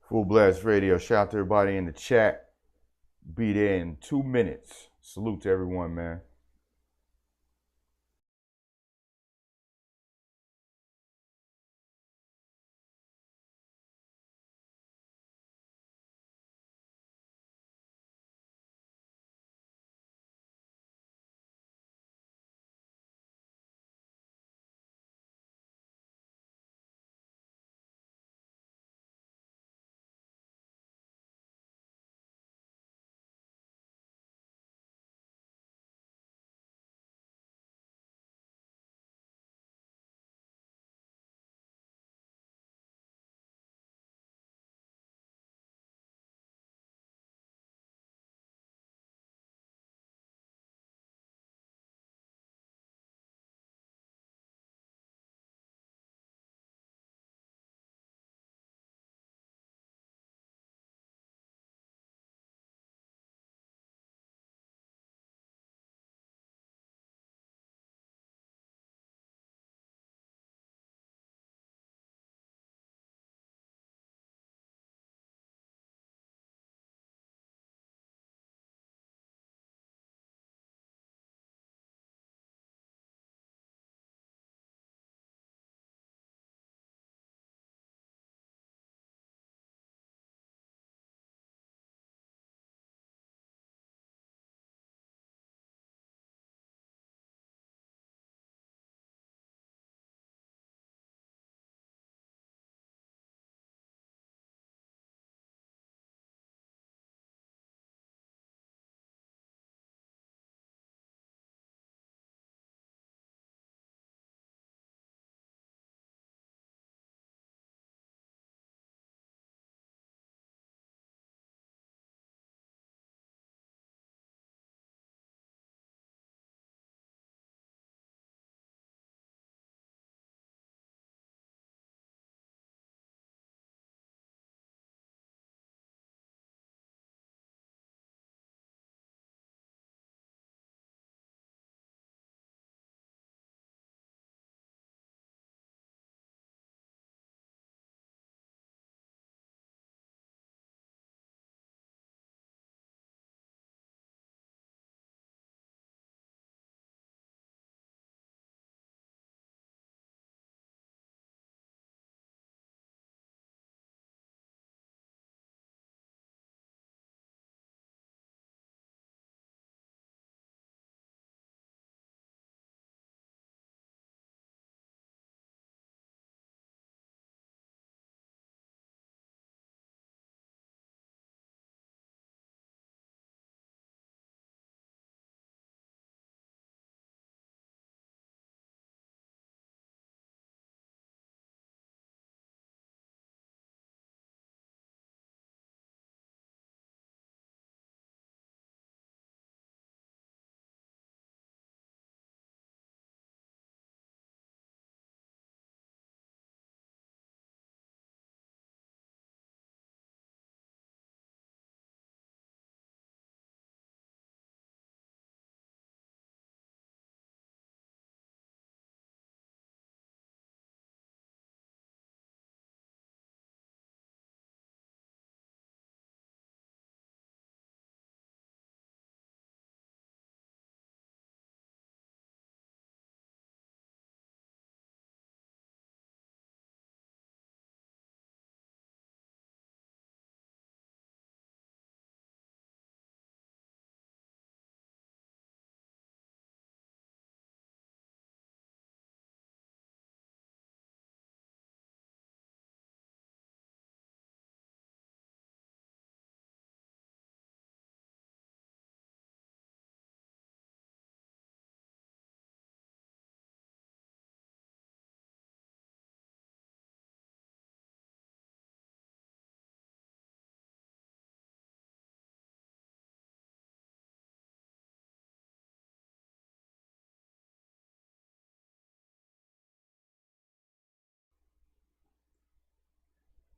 Full Blast Radio. Shout out to everybody in the chat. Be there in 2 minutes. Salute to everyone, man.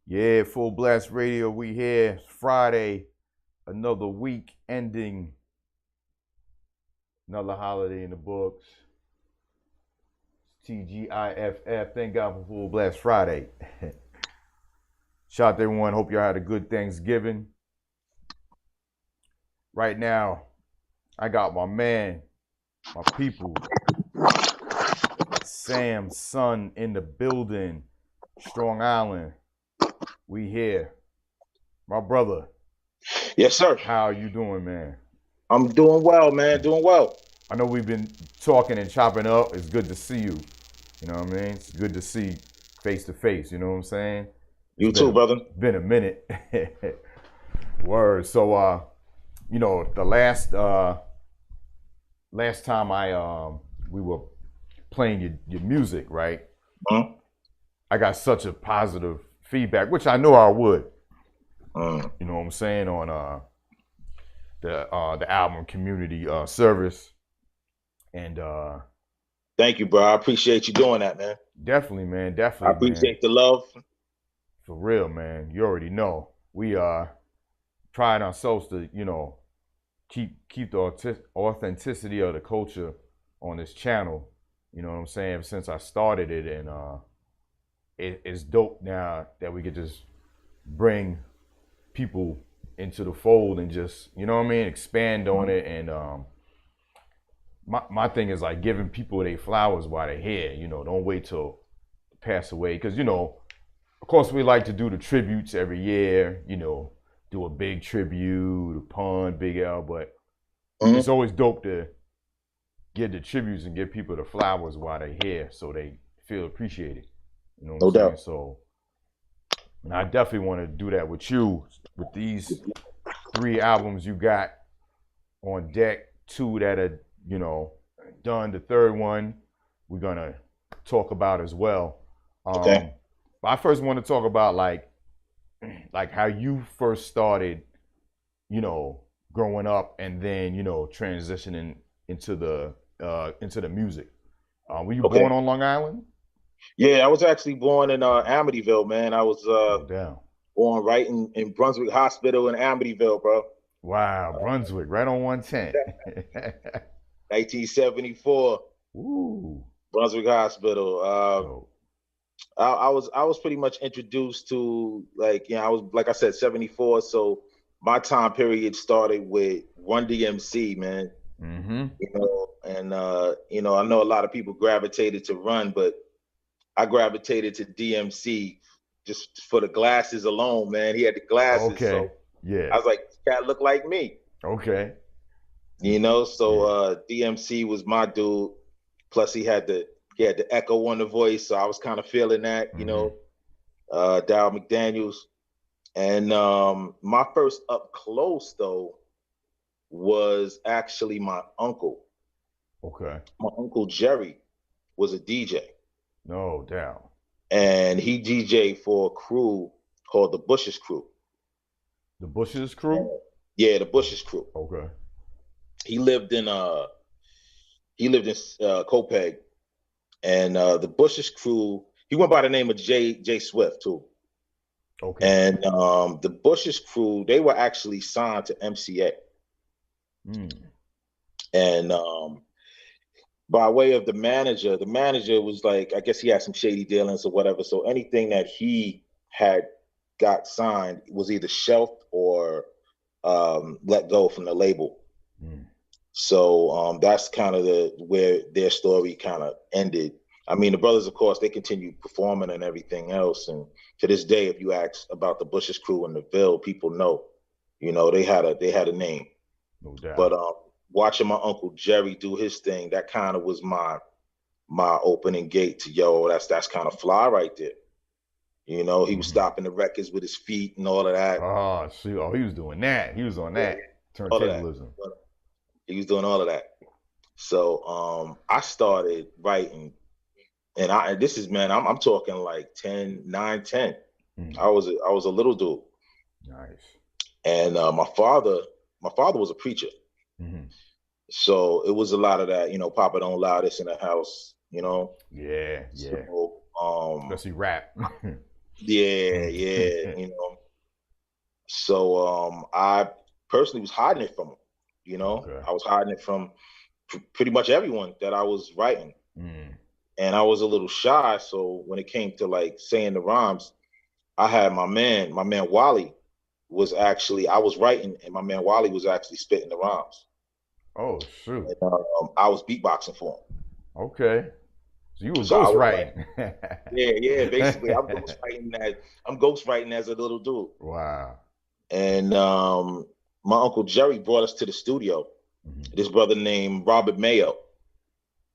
Yeah, Full Blast Radio. We here. Friday, another week ending, another holiday in the books. TGIFF. Thank God for Full Blast Friday. Shout out to everyone. Hope y'all had a good Thanksgiving. Right now, I got my man, my people, Samssun in the building. Strong Island. We here. My brother. Yes, sir. How you doing, man? I'm doing well, man. Doing well. I know we've been talking and chopping up. It's good to see you. You know what I mean? It's good to see face to face. You know what I'm saying? You too, brother. Been a minute. Word. So, you know, the last time we were playing your music, right? Mm-hmm. I got such a positive feedback, which I know I would. Mm. You know what I'm saying, on the album community service. And thank you, bro. I appreciate you doing that, man. Definitely, man. Definitely. I appreciate the love. For real, man. You already know. We pride ourselves to, you know, keep the authenticity of the culture on this channel. You know what I'm saying? Since I started it, and it's dope now that we could just bring people into the fold and just, you know what I mean, expand on it. And my thing is like giving people their flowers while they're here. You know, don't wait till pass away, because, you know, of course we like to do the tributes every year. You know, do a big tribute, a pun, Big L, but it's always dope to get the tributes and give people the flowers while they're here, so they feel appreciated. You know what I'm saying? Doubt. So, and I definitely want to do that with you, with these 3 albums you got on deck, 2 that are, you know, done. The 3rd one we're gonna talk about as well. Okay. But I first want to talk about like how you first started, you know, growing up, and then, you know, transitioning into the music. Were you born on Long Island? Yeah, I was actually born in Amityville, man. I was born right in Brunswick Hospital in Amityville, bro. Wow, Brunswick, right on 110. 1974. Ooh. Brunswick Hospital. I was pretty much introduced to, like, you know, I was, like I said, 74. So my time period started with Run DMC, man. Mm-hmm. You know, and you know, I know a lot of people gravitated to Run, but I gravitated to DMC just for the glasses alone, man. He had the glasses, Okay. so Yeah. I was like, this cat look like me. Okay. You know, so DMC was my dude. Plus he had the echo on the voice, so I was kind of feeling that, you know. Dow McDaniels. And my first up close though was actually my uncle. Okay. My uncle Jerry was a DJ. No doubt. And he DJ'd for a crew called the Bush's Crew. The Bush's Crew? Yeah, the Bush's Crew. Okay. He lived in Copeg, and the Bush's Crew. He went by the name of J Swift too. Okay. And the Bush's Crew, they were actually signed to MCA. And by way of the manager was like, I guess he had some shady dealings or whatever. So anything that he had got signed was either shelved or let go from the label. So that's kind of where their story kind of ended. I mean, the brothers, of course, they continued performing and everything else. And to this day, if you ask about the Bush's Crew in the Ville, people know. You know, they had a name. No doubt. But watching my Uncle Jerry do his thing, that kind of was my opening gate to, yo, that's kind of fly right there. You know, he was stopping the records with his feet and all of that. Oh, shoot. Oh, he was doing that. He was on that turntablism. He was doing all of that. So I started writing, and this is, man, I'm talking like 9, 10. I was a little dude. Nice. And my father was a preacher. So it was a lot of that, you know, Papa don't allow this in the house, you know. Yeah. So, especially rap. yeah, you know. So I personally was hiding it from him, you know. Okay. I was hiding it from pretty much everyone that I was writing. And I was a little shy, so when it came to like saying the rhymes, I had my man Wally was actually, I was writing, and my man Wally was actually spitting the rhymes. Oh shoot. And I was beatboxing for him. Okay. So you were So I ghost was like, writing. yeah, basically, I'm ghostwriting as a little dude. Wow. And my uncle Jerry brought us to the studio. Mm-hmm. This brother named Robert Mayo,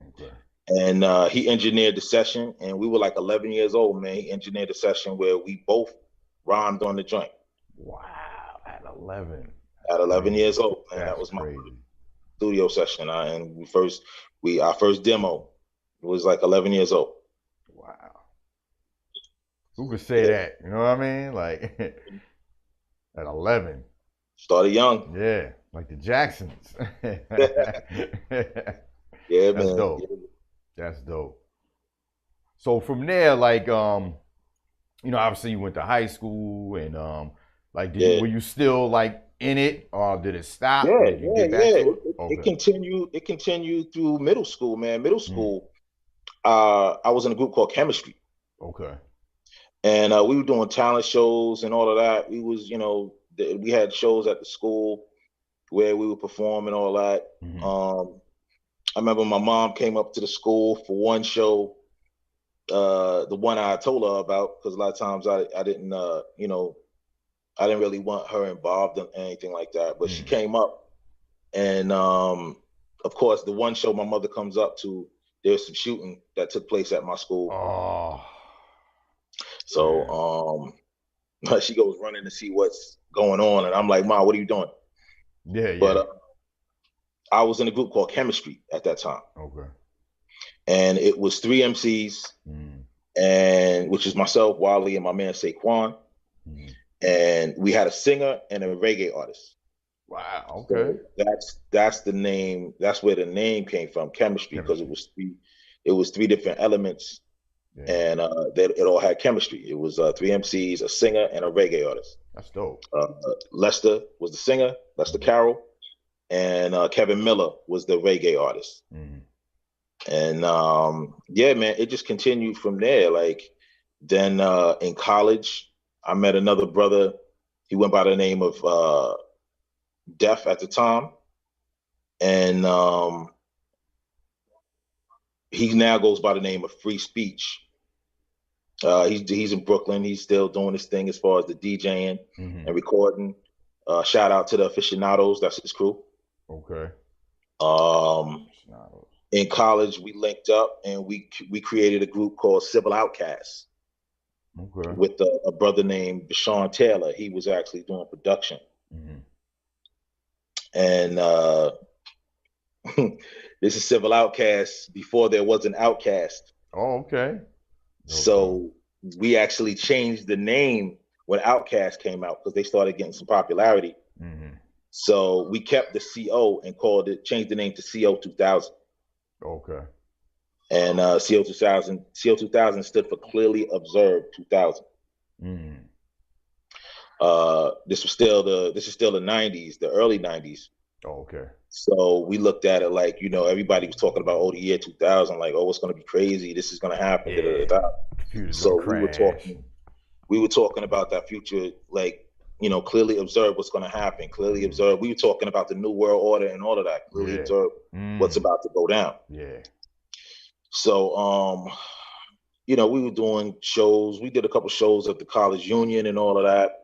Okay. and he engineered the session. And we were like 11 years old, man. He engineered the session where we both rhymed on the joint. Wow. At 11. At That's 11 crazy. years old, man, that That's was my crazy. studio session. And our first demo was like 11 years old. Wow. Who could say Yeah, that? You know what I mean? Like at 11. started young. Yeah. Like the Jacksons. Yeah, That's man. dope. That's dope. So from there, like obviously you went to high school and like Yeah, were you still like in it or did it stop? yeah, Did you yeah, get back yeah. to it? It Okay. continued. It continued through middle school, man. Middle Mm. school, I was in a group called Chemistry, Okay. and we were doing talent shows and all of that. We was, we had shows at the school where we would perform and all that. Mm-hmm. I remember my mom came up to the school for one show, the one I told her about, because a lot of times I didn't, I didn't really want her involved in anything like that. But she Mm. came up, and of course, the one show my mother comes up to, there's some shooting that took place at my school. Oh. So she goes running to see what's going on, and I'm like, "Ma, what are you doing?" Yeah, But yeah. I was in a group called Chemistry at that time, Okay. and it was three MCs, Mm. and which is myself, Wally, and my man Saquon, Mm. and we had a singer and a reggae artist. Wow. Okay. So that's the name. That's where the name came from, Chemistry, because Chemistry. it was three different elements, Yeah. and it all had chemistry. It was three MCs, a singer, and a reggae artist. That's dope. Lester was the singer, Lester Mm. Carroll, and Kevin Miller was the reggae artist. Mm. And yeah, man, it just continued from there. Like then in college, I met another brother. He went by the name of Def at the time, and he now goes by the name of Free Speech. He's in Brooklyn. He's still doing his thing as far as the DJing Mm-hmm. and recording. Shout out to the aficionados. That's his crew. Okay. Um, in college, we linked up and we created a group called Civil Outcasts. Okay. With a brother named Bashawn Taylor. He was actually doing production. Mm-hmm. And this is Civil Outcasts before there was an Outcast. Oh, okay. So we actually changed the name when Outcast came out because they started getting some popularity. Mm-hmm. So we kept the CO and changed the name to CO 2000. Okay. And CO 2000 stood for Clearly Observed 2000. Mm-hmm. This is still the 90s, the early 90s. Oh, okay. So we looked at it like, everybody was talking about, the year 2000, like, oh, it's going to be crazy. This is going to happen. Yeah. So we were talking about that future, like, clearly observe what's going to happen. Clearly observe. We were talking about the new world order and all of that. Clearly observe what's about to go down. Yeah. So, we were doing shows. We did a couple shows at the College Union and all of that.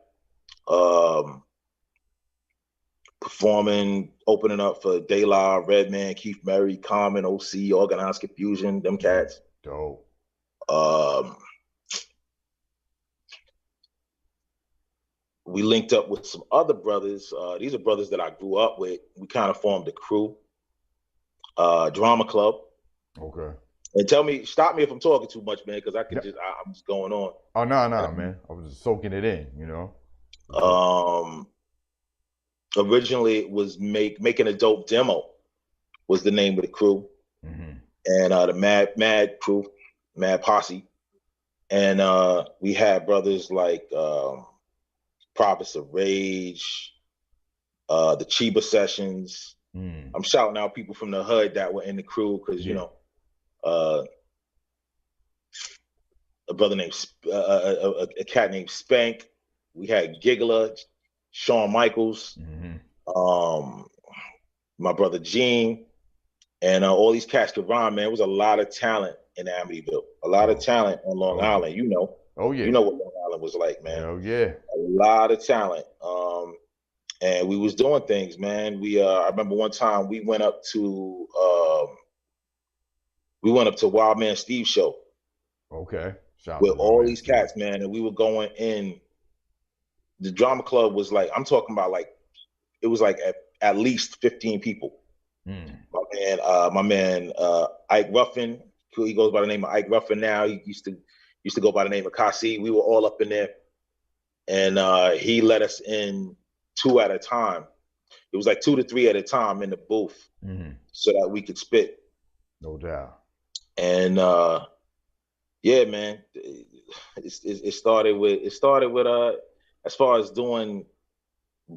Performing, opening up for De La, Redman, Keith Murray, Common, OC, Organized Confusion, them cats. Dope. We linked up with some other brothers. These are brothers that I grew up with. We kind of formed a crew, Drama Club. Okay. And stop me if I'm talking too much, man, because I'm just going on. Oh, no, man. I was just soaking it in, Originally it was making a dope demo was the name of the crew. Mm-hmm. And the Mad crew, Mad Posse. And we had brothers like Prophets of Rage, the Chiba Sessions. Mm. I'm shouting out people from the hood that were in the crew because, a brother named a cat named Spank. We had Giggler, Shawn Michaels, my brother Gene, and all these cats could rhyme, man. It was a lot of talent in Amityville, a lot of talent on Long Island, you know. Oh, yeah. You know what Long Island was like, man. Oh, yeah. A lot of talent. And we was doing things, man. I remember one time we went up to Wild Man Steve's show. Okay. With all these cats, man, and we were going in. The drama club was like, I'm talking about like, it was like at least 15 people. My man, Ike Ruffin, he goes by the name of Ike Ruffin now. He used to go by the name of Kasi. We were all up in there, and he let us in 2 at a time. It was like 2 to 3 at a time in the booth, so that we could spit. No doubt. And yeah, man, it started with as far as doing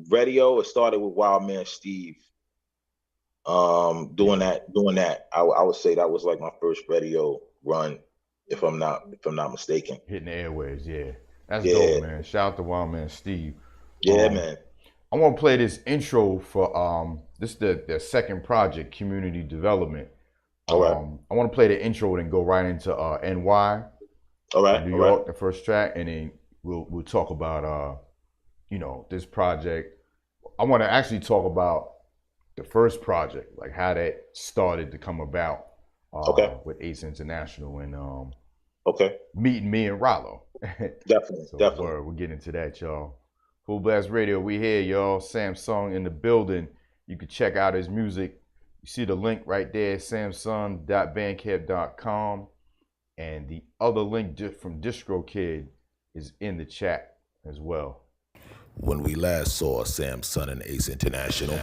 radio, it started with Wild Man Steve. Doing that, I would say that was like my first radio run, if I'm not mistaken. Hitting the airwaves, yeah. That's dope, man. Shout out to Wild Man Steve. Yeah, man. I want to play this intro for this is their second project, Community Development. All right. I want to play the intro and go right into NY. All right. New York, the first track, and then we'll talk about you know, this project. I want to actually talk about the first project, like how that started to come about. With Ace International and meeting me and Rollo. Definitely. We'll get into that, y'all. Fullblast Radio, we here, y'all. Samssun in the building. You can check out his music. You see the link right there, samssun.bandcamp.com. And the other link from DistroKid is in the chat as well. When we last saw Samssun and Ace International.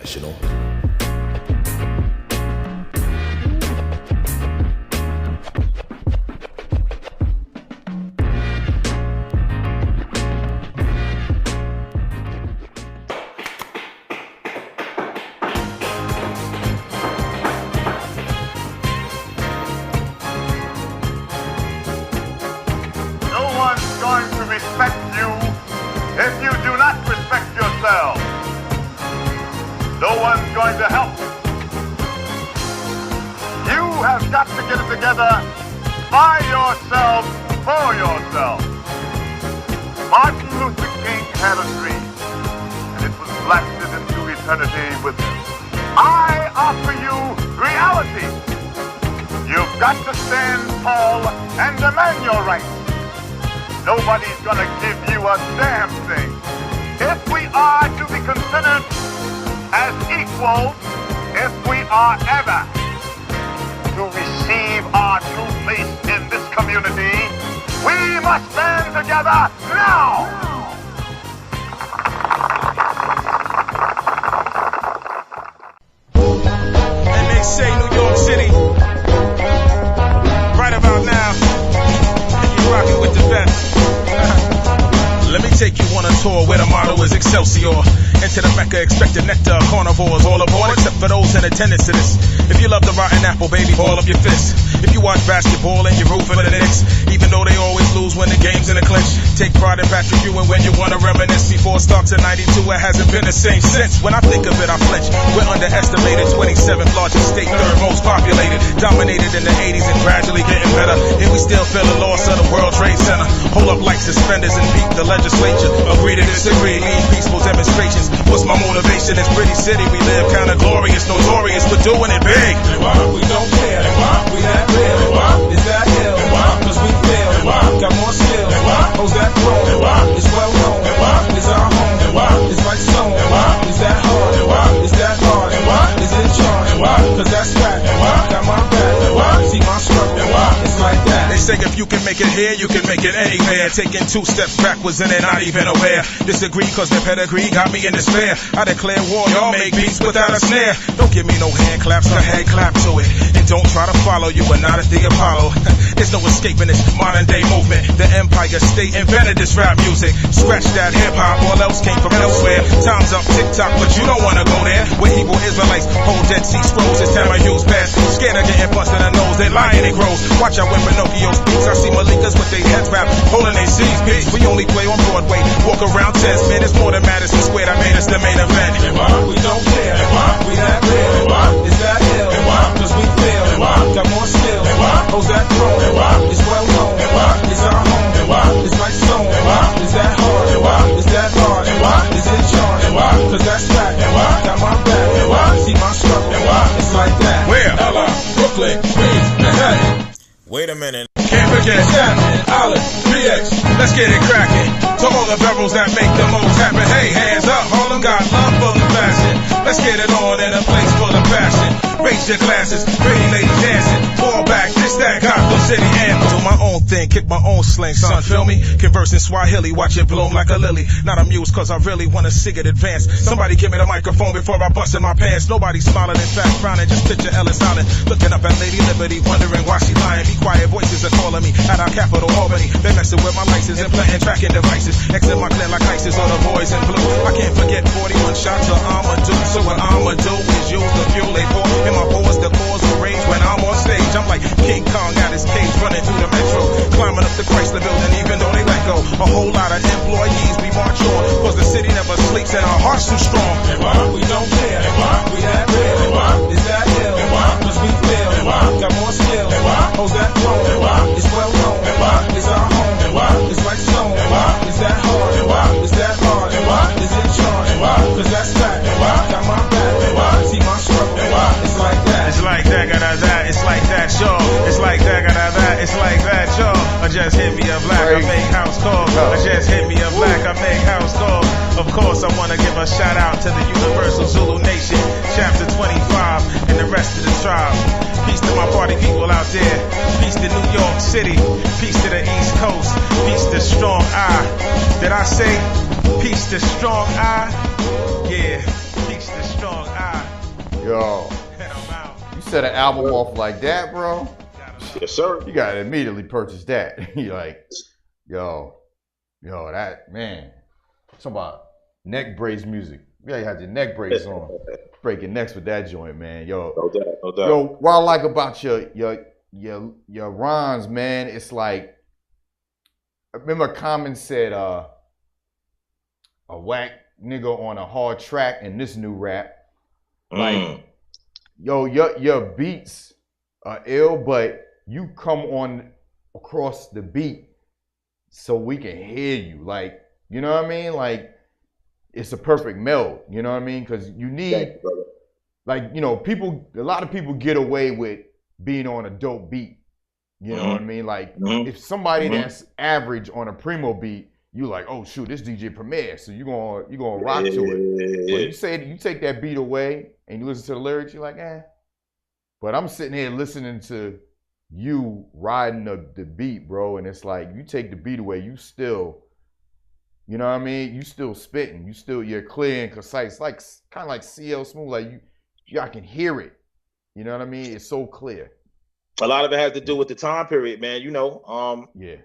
No one's going to help. You have got to get it together by yourself, for yourself. Martin Luther King had a dream, and it was blasted into eternity with him. I offer you reality. You've got to stand tall and demand your rights. Nobody's gonna give you a damn thing. If we are to be considered as equals, if we are ever to receive our true place in this community, we must stand together now! And they say New York City, right about now, you're rocking with the best. Let me take you on a tour where the motto is Excelsior. Into the Mecca, expecting nectar, carnivores all aboard, except for those in attendance to this. If you love the rotten apple, baby, ball up your fist. If you watch basketball and you're rooting for the Knicks, even though they always lose when the game's in a clinch, take pride in Patrick Ewing when you want to reminisce. Before Starks in 92, it hasn't been the same since. When I think of it, I flinch. We're underestimated, 27th largest state, third most populated, dominated in the 80s and gradually getting better. And we still feel the loss of the World Trade Center. Hold up like suspenders and beat the legislature. Agree to disagree, lead peaceful demonstrations. What's my motivation? It's pretty city we live, kinda glorious, notorious, we're doing it big. And why we don't care? And why we that real? And why is that ill? And why? Cause we feel. And why? Got more skill. And why? Hoes that grown. And why? It's well known. And why? Is our home. And why? It's right sown. And why? Is that hard? And why? Is that hard? And why? Is it charm? And why? Cause that's fact. And why? Got my back. And why? See my struggle. And why? It's like that. They say if you can make it here, you can make it anywhere. Taking 2 steps backwards and they're not even aware. Disagree cause their pedigree got me in despair. I declare war, y'all make beats without a snare. Don't give me no hand claps, a head clap to it. And don't try to follow, you are not at the Apollo. There's no escaping this modern day movement. The Empire State invented this rap music. Scratch that hip hop, all else came from elsewhere. Time's up TikTok, but you don't wanna go there. Where Hebrew Israelites hold Dead Sea Scrolls as time I use past. Scared of getting busted in the nose, they lying it grows. Watch out when Pinocchio's beats. I see Malikas with their heads wrapped, holding their C's beats. We only play on Broadway, walk around 10 minutes more than Madison Square. That made us the main event. And why we don't care? And why we that real? And why is that ill? And why? Cause we feel. And why got more skill? And why hoes that throne? And why is well known? And why is our home? And why is like stone? And why is that hard? And why is that hard? And why is in charge? And why? Cause that's fact. And why got my back? And why see my struggle? And why it's like that? Where? LA, Brooklyn, Queens, Manhattan. Wait a minute. Can't forget Chapman, Olive, 3X. Let's get it cracking. To all the barrels that make the most happen. Hey, hands up, Harlem got love for the fashion. Let's get it on in a place full of passion. Raise your glasses, pretty ladies dancing. Fall back, this that Gotham City anthem. Do my own thing, kick my own sling, son, feel me? Converse in Swahili, watch it bloom like a lily. Not amused cause I really wanna see it advance. Somebody give me the microphone before I bust in my pants. Nobody smiling, in fact frowning, just picture Ellis Island. Looking up at Lady Liberty, wondering why she lying. Be quiet, voices are calling me at our capital, Albany. They messing with my license, implanting tracking devices. Exit my clan like ISIS or the boys in blue. I can't forget 41 shots of Amadou. So what I'ma do is use the fuel they pour in my pores to cause a rage when I'm on stage. I'm like King Kong out his cage, running through the metro, climbing up the Chrysler building, even though they let go. A whole lot of employees, we march on, cause the city never sleeps and our hearts too strong. And why we don't care? And why we that real? And why is that ill? And why cause we feel? And why got more skill? And why hoes that throne? And why it's well known? And why is our home? And why it's like stone? And why is that hard? And why is that hard? And why is in charge? And why cause that's fact? And why got my back? And why see my struggle? And why it's like that? It's like that, got that, it's like that, sure. It's like that, got that, it's like that, sure. I just hit me a black, I make house calls. I just hit me a black, I make house calls. Of course, I wanna give a shout out to the Universal Zulu Nation, Chapter 25, and the rest of the tribe. Peace to my party people out there. Peace to New York City. Peace to the East Coast. Peace to Strong Eye. Did I say peace to Strong Eye? Yeah, peace to Strong Eye. Yo, And I'm out. you set an album off like that, bro. Yes, sir. You gotta immediately purchase that. You're like, yo, that man. Talking about neck brace music. You gotta have your neck brace on. Breaking necks with that joint, man. Yo, No doubt, no doubt. yo, what I like about your rhymes, man, it's like, I remember Common said, a whack nigga on a hard track in this new rap. Like, yo, your beats are ill, but you come on across the beat so we can hear you. Like, you know what I mean? Like, it's a perfect meld, you know what I mean? Because you need, like, you know, a lot of people get away with being on a dope beat. You know what I mean? Like, if somebody that's average on a primo beat, you like, oh shoot, this DJ Premier, so you gonna rock to it. But you say you take that beat away and you listen to the lyrics, you're like, eh. But I'm sitting here listening to you riding the beat, bro, and it's like you take the beat away, you still, you know what I mean? You still spitting, you're clear and concise, like kind of like CL Smooth, like I can hear it. You know what I mean? It's so clear. A lot of it has to do with the time period, man. You know, Yeah.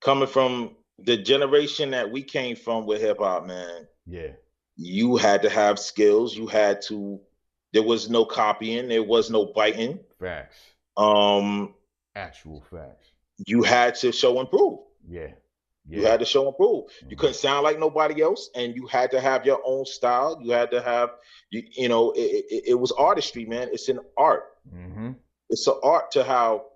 coming from the generation that we came from with hip hop, man. Yeah. You had to have skills. There was no copying. There was no biting. Facts. Actual facts. You had to show and prove. Yeah. You had to show and prove. You couldn't sound like nobody else, and you had to have your own style. You had to have, you know, it was artistry, man. It's an art. It's an art to how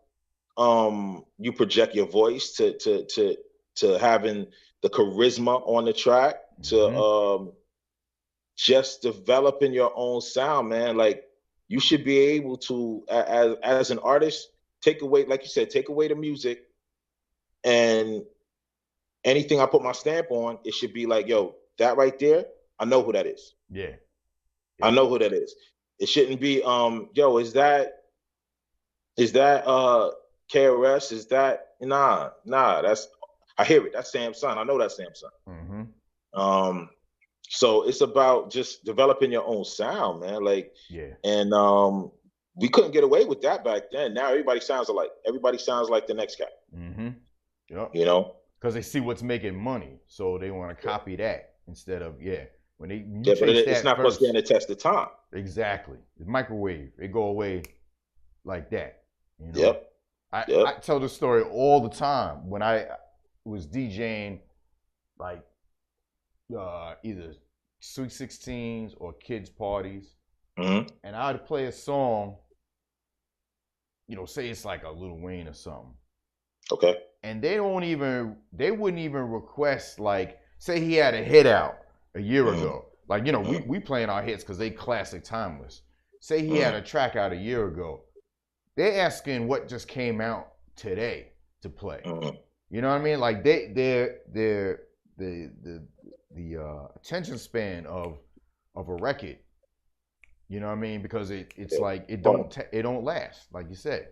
you project your voice, to having the charisma on the track, to just developing your own sound, man. Like, you should be able to, as an artist, take away, like you said, take away the music, and anything I put my stamp on, it should be like, yo, that right there, I know who that is. Yeah. I know who that is. It shouldn't be, yo, is that KRS? Is that, nah, that's, I hear it. That's Samssun. I know that's Samssun. So it's about just developing your own sound, man. Like, and we couldn't get away with that back then. Now everybody sounds alike. Everybody sounds like the next guy. Yep. You know? Because they see what's making money, so they want to copy that instead of when they but it's not supposed to stand the test of time. Exactly. It's microwave. It go away like that. You know? Yep. I tell this story all the time when I was DJing, like either Sweet 16s or kids parties, and I'd play a song, say it's like a Lil Wayne or something. Okay. And they wouldn't even request, like, say he had a hit out a year ago. Like, we playing our hits because they classic, timeless. Say he had a track out a year ago. They're asking what just came out today to play. You know what I mean? Like the attention span of a record. You know what I mean? Because it's like it don't last, like you said.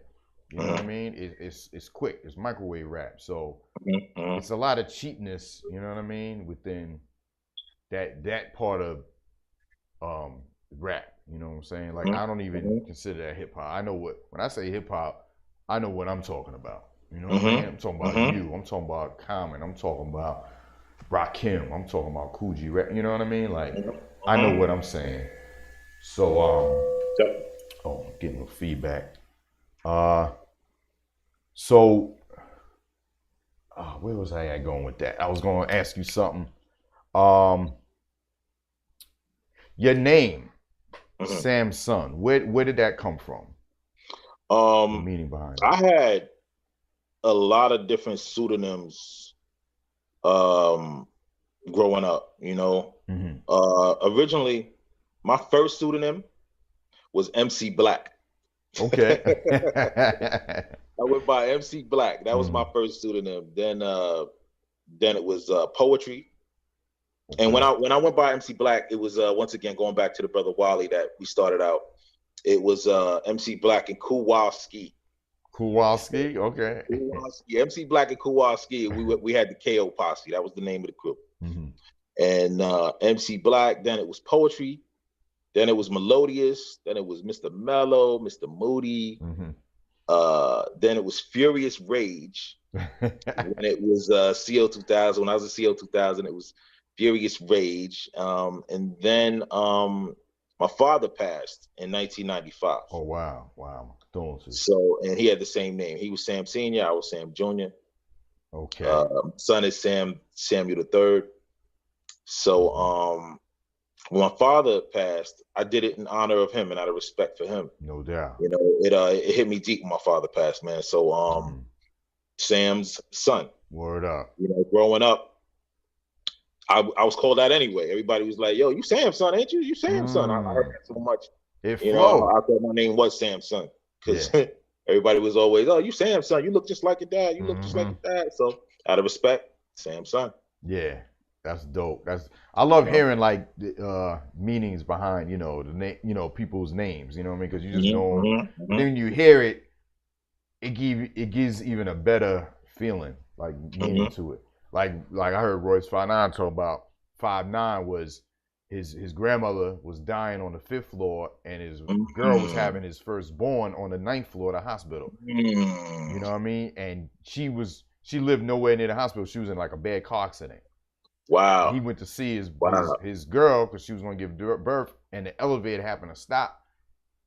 You know what I mean? It's quick. It's microwave rap. So it's a lot of cheapness. You know what I mean? Within that part of rap. You know what I'm saying? Like I don't even consider that hip hop. I know when I say hip hop, I know what I'm talking about. You know what I mean? I'm talking about you. I'm talking about Common. I'm talking about Rakim. I'm talking about Cool G Rap. You know what I mean? Like I know what I'm saying. So I'm getting no feedback. So where was I at going with that? I was going to ask you something. Your name, Samssun. Where did that come from? The meaning behind it. I had a lot of different pseudonyms growing up. Originally, my first pseudonym was MC Black. Okay. I went by MC Black. That was my first pseudonym. Then it was Poetry. Okay. And when I went by MC Black, it was once again going back to the brother Wally that we started out. It was MC Black and Kowalski. Kowalski, okay. Kowalski, MC Black and Kowalski. We had the KO Posse. That was the name of the crew. And MC Black. Then it was Poetry. Then it was Melodious. Then it was Mr. Mellow, Mr. Moody. Then it was Furious Rage. When it was CO 2000, when I was in CO 2000, it was Furious Rage. And then my father passed in 1995. Oh, wow. So, and he had the same name. He was Sam Sr., I was Sam Jr. Okay. Son is Samuel III. So, when my father passed, I did it in honor of him and out of respect for him. No doubt. It hit me deep when my father passed, man. So Sam's son. Word up. Growing up, I was called that anyway. Everybody was like, "Yo, you Sam's son, ain't you? You Sam's son." I heard that so much. It flowed. I thought my name was Sam's son because everybody was always, "Oh, you Sam's son. You look just like your dad. You look just like your dad." So out of respect, Sam's son. Yeah. That's dope. I love hearing like meanings behind the name, people's names. You know what I mean? Because you just know. Then when you hear it, it gives even a better feeling, like meaning to it. Like I heard Royce 5'9" talk about 5'9" was his grandmother was dying on the 5th floor and his girl was having his firstborn on the 9th floor of the hospital. You know what I mean? And she lived nowhere near the hospital. She was in like a bad car accident. Wow. He went to see his girl because she was going to give birth, and the elevator happened to stop.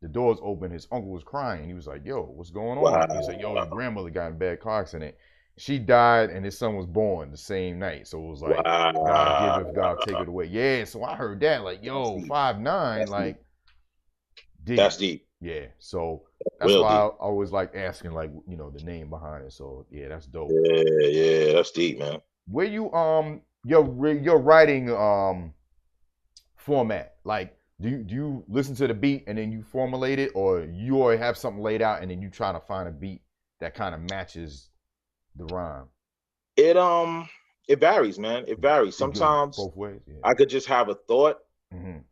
The doors open. His uncle was crying. He was like, "Yo, what's going on?" He said, "Yo, your grandmother got in a bad car accident. She died, and his son was born the same night." So it was like, God give it, God take it away. Yeah. So I heard that, like, yo, 5'9", like, deep. That's deep. Yeah. So that's why I always like asking, like, the name behind it. So yeah, that's dope. Yeah, that's deep, man. Where you your writing format, like do you listen to the beat and then you formulate it, or you already have something laid out and then you try to find a beat that kind of matches the rhyme? It varies, man. It varies. Sometimes both ways. Yeah. I could just have a thought, and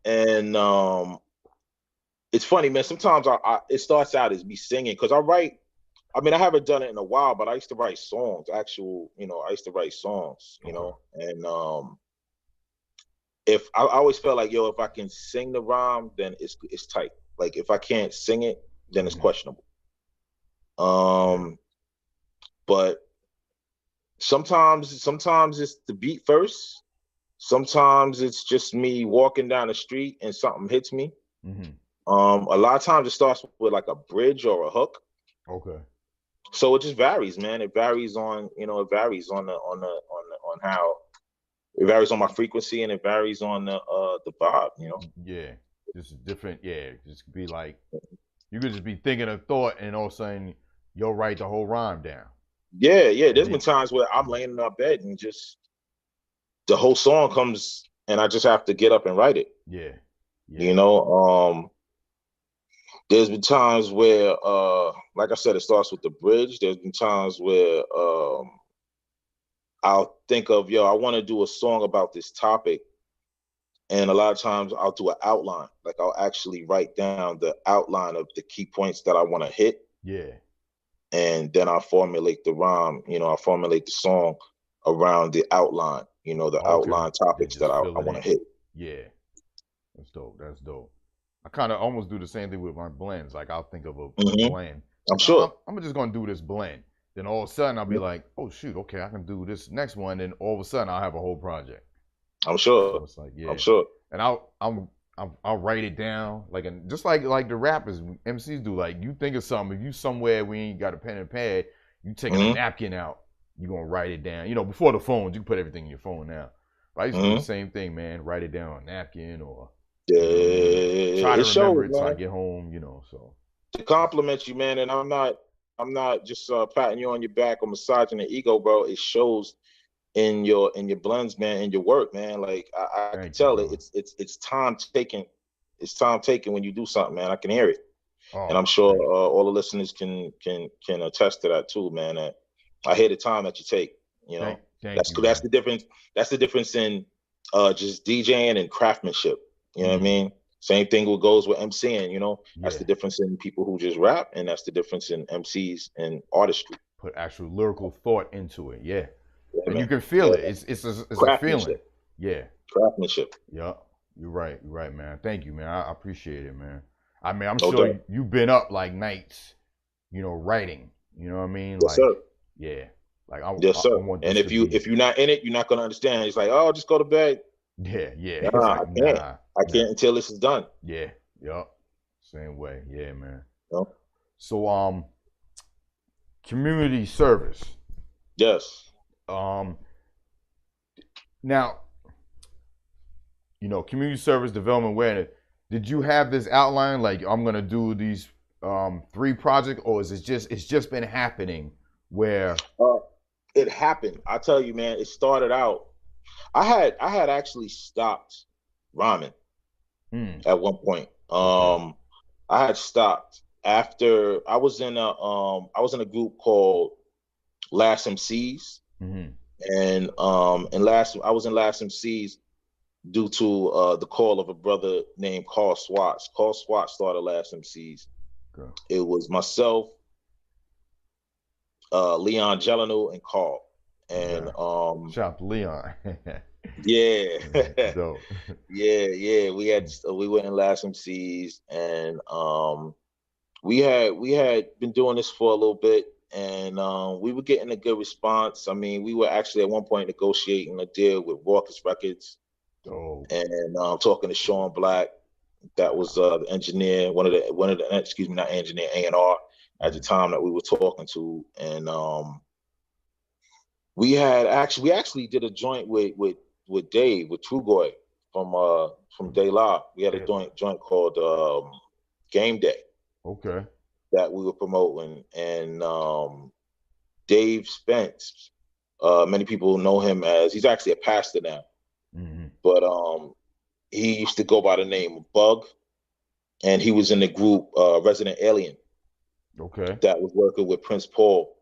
it's funny, man. Sometimes it starts out as me singing because I write. I mean, I haven't done it in a while, but I used to write songs. I used to write songs, and if I always felt like, if I can sing the rhyme, then it's tight. Like if I can't sing it, then it's questionable. But sometimes it's the beat first. Sometimes it's just me walking down the street and something hits me. A lot of times it starts with like a bridge or a hook. Okay. So it just varies, man. It varies on, it varies on how it varies on my frequency, and it varies on the vibe, Yeah, just different. Yeah, just be like, you could just be thinking a thought, and all of a sudden you'll write the whole rhyme down. Yeah. There's been times where I'm laying in my bed and just the whole song comes, and I just have to get up and write it. Yeah. There's been times where, like I said, it starts with the bridge. There's been times where I'll think of, I want to do a song about this topic. And a lot of times I'll do an outline. Like I'll actually write down the outline of the key points that I want to hit. Yeah. And then I'll formulate the rhyme, I'll formulate the song around the outline, the outline topics that I want to hit. Yeah. That's dope. That's dope. I kind of almost do the same thing with my blends. Like I'll think of a blend. I'm sure. I'm just going to do this blend. Then all of a sudden I'll be like, oh shoot, okay, I can do this next one. And all of a sudden I'll have a whole project. I'm sure. So it's like, yeah. I'm sure. And I'll write it down, just like the rappers, MCs do. Like you think of something, if you somewhere we ain't got a pen and pad, you taking a napkin out, you gonna write it down. Before the phones, you can put everything in your phone now. But I used to do the same thing, man. Write it down on a napkin or try to remember it till I get home. So to compliment you, man, and I'm not just patting you on your back or massaging the ego, bro. It shows in your blends, man, in your work, man. Like I can tell it's time taken. It's time taken when you do something, man. I can hear it, and I'm sure all the listeners can attest to that too, man. I hear the time that you take. That's the difference. That's the difference in just DJing and craftsmanship. You know what I mean? Same thing goes with MCing. That's the difference in people who just rap, and that's the difference in MCs and artistry. Put actual lyrical thought into it. Yeah. And you can feel it. It's a feeling. Yeah. Craftsmanship. Yeah. You're right, man. Thank you, man. I appreciate it, man. I mean, I'm sure you've been up like nights, writing. You know what I mean? Yes, sir. Yeah. Like yes, sir. And if you're not in it, you're not gonna understand. It's like, oh, just go to bed. Yeah. Nah, I can't until this is done. Yeah. Yep. Same way. Yeah, man. Yep. So community service. Yes. Now, community service, development awareness. Did you have this outline, like I'm gonna do these 3 projects, or is it's just been happening where it happened? I tell you, man, it started out. I had actually stopped rhyming at one point. I had stopped after I was in a group called Last MCs. And I was in Last MCs due to the call of a brother named Carl Swatz. Carl Swatz started Last MCs. Okay. It was myself, Leon Gelano, and Carl. And shout out to Leon. Yeah. Yeah. We went in Last MCs, and we had been doing this for a little bit. And we were getting a good response. I mean, we were actually at one point negotiating a deal with Raucous Records, and talking to Sean Black. That was the engineer, one of the not engineer, A&R at the time that we were talking to. And we actually did a joint with Dave, with Trugoy from De La. We had a joint called Game Day. Okay. That we were promoting, and Dave Spence, many people know him as, he's actually a pastor now, but he used to go by the name of Bug, and he was in the group Resident Alien. Okay. That was working with Prince Paul,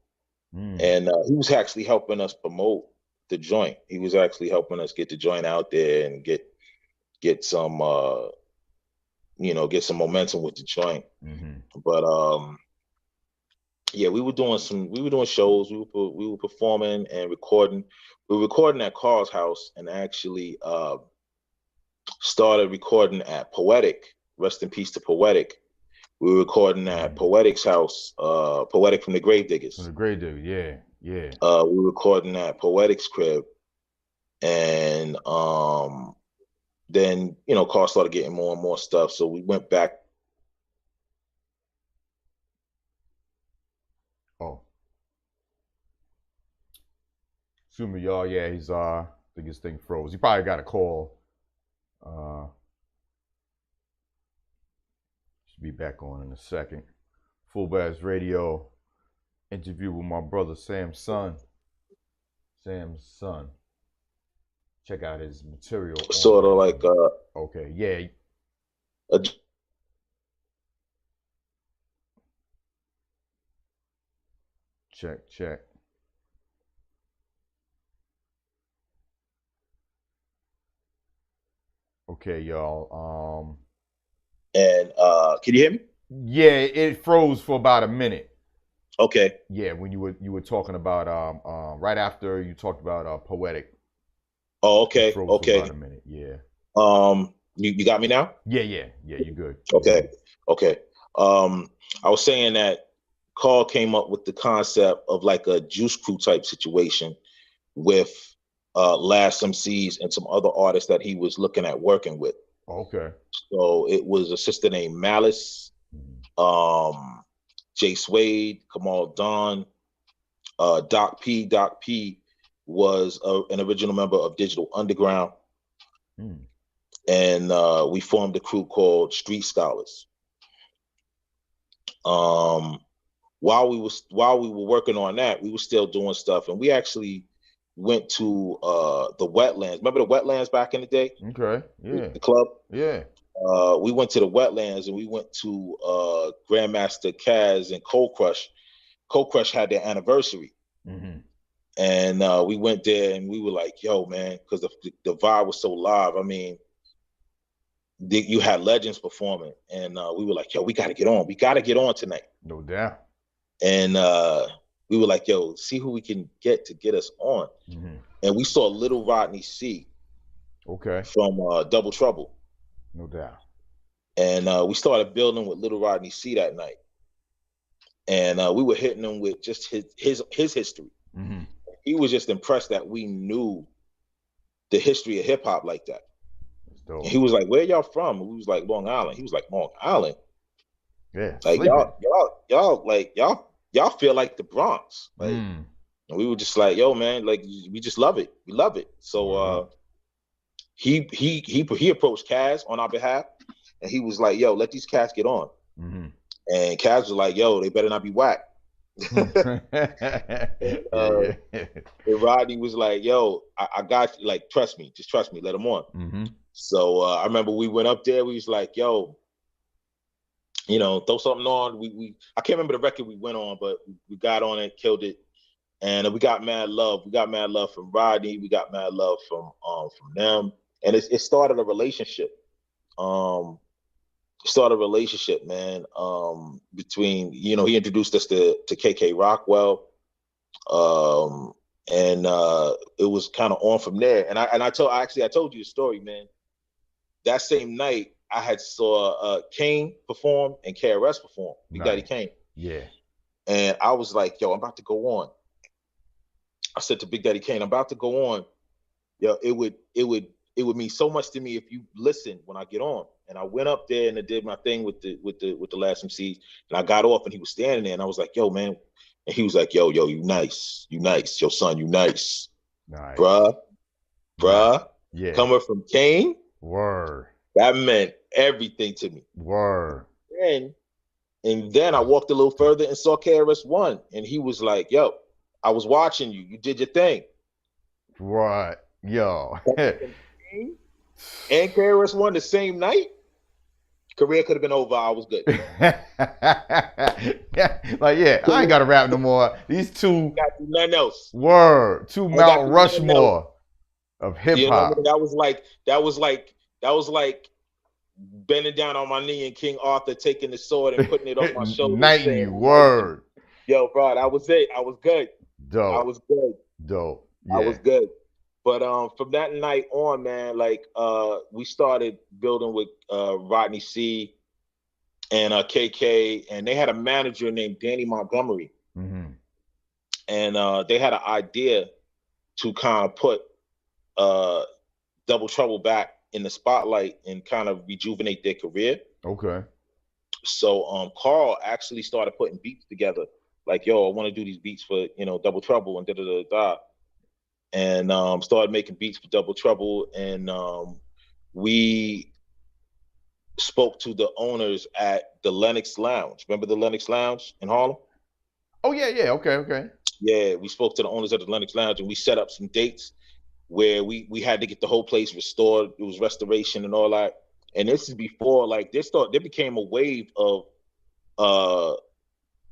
and he was actually helping us promote the joint. He was actually helping us get the joint out there and get some get some momentum with the joint. But yeah, we were doing shows. We were performing and recording. We were recording at Carl's house, and actually started recording at Poetic. Rest in peace to Poetic. We were recording at Poetic's house. Poetic from the Gravediggers. From the Gravediggers, yeah. We were recording at Poetic's crib, and then Carl started getting more and more stuff, so we went back. Excuse me, y'all. Yeah, he's I think his thing froze. He probably got a call. Should be back on in a second. Fullblast Radio interview with my brother Samssun. Samssun. Check out his material. Sort of like okay, yeah. Check. Okay, y'all. And can you hear me? Yeah, it froze for about a minute. Okay. Yeah, when you were talking about right after you talked about poetic. Oh, okay. It froze Okay. for about a minute. Yeah. You got me now? Yeah, you good. Okay. Okay. I was saying that Carl came up with the concept of like a Juice Crew type situation with Last MCs and some other artists that he was looking at working with. Okay. So it was a sister named Malice, Jay Suede, Kamal Don, Doc P. Doc P was an original member of Digital Underground. And we formed a crew called Street Scholars. While we were working on that, we were still doing stuff, and we actually went to the Wetlands. Remember the Wetlands back in the day? Okay. Yeah. The club? Yeah. We went to the Wetlands, and we went to Grandmaster Kaz and Cold Crush. Cold Crush had their anniversary. And we went there, and we were like, yo, man, because the vibe was so live. I mean, you had legends performing, and we were like, yo, we got to get on. We got to get on tonight. No doubt. And we were like, yo, see who we can get to get us on. And we saw Little Rodney C. Okay. From Double Trouble. No doubt. And we started building with Little Rodney C that night. And we were hitting him with just his history. He was just impressed that we knew the history of hip hop like that. And he was like, where y'all from? And we was like, Long Island. He was like, Long Island? Yeah. Like y'all feel like the Bronx. Like, and we were just like, yo, man, like we just love it. We love it. So he approached Kaz on our behalf, and he was like, yo, let these cats get on. And Kaz was like, yo, they better not be whack. And Rodney was like, yo, I got you. Like, trust me, just trust me, let them on. So I remember we went up there, we was like, yo, you know, throw something on. I can't remember the record we went on, but we got on it, killed it. And we got mad love. We got mad love from Rodney. We got mad love from them. And it started a relationship. Man, between, you know, he introduced us to KK Rockwell. And it was kind of on from there. And I told you the story, man. That same night, I had saw Kane perform and KRS perform, Big Daddy Kane. Yeah. And I was like, yo, I'm about to go on. I said to Big Daddy Kane, I'm about to go on. Yo, it would mean so much to me if you listen when I get on. And I went up there and I did my thing with the Last MCs. And I got off and he was standing there and I was like, yo, man. And he was like, yo, you nice. You nice. Yo, son, you nice. Nice. Bruh. Yeah. Coming from Kane. Word. That meant everything to me. Word. And then I walked a little further and saw KRS-One. And he was like, yo, I was watching you. You did your thing. Right. Yo. And KRS-One the same night. Career could have been over. I was good. Like, yeah, I ain't got to rap no more. These two. Got to do nothing else. Word. Two Mount Rushmore of hip hop. You know, that was like bending down on my knee and King Arthur taking the sword and putting it on my shoulder. Knighting you. Word. Yo, bro, that was it. I was good. Dope. I was good. Dope. Yeah. I was good. But from that night on, man, like we started building with Rodney C and KK, and they had a manager named Danny Montgomery. And they had an idea to kind of put Double Trouble back in the spotlight and kind of rejuvenate their career. Okay. So Carl actually started putting beats together. Like, yo, I want to do these beats for, you know, Double Trouble and da-da-da-da. and started making beats for Double Trouble. And we spoke to the owners at the Lenox Lounge. Remember the Lenox Lounge in Harlem? Oh yeah, yeah. Okay. Yeah, we spoke to the owners at the Lenox Lounge, and we set up some dates where we had to get the whole place restored. It was restoration and all that. And this is before, like, there became a wave of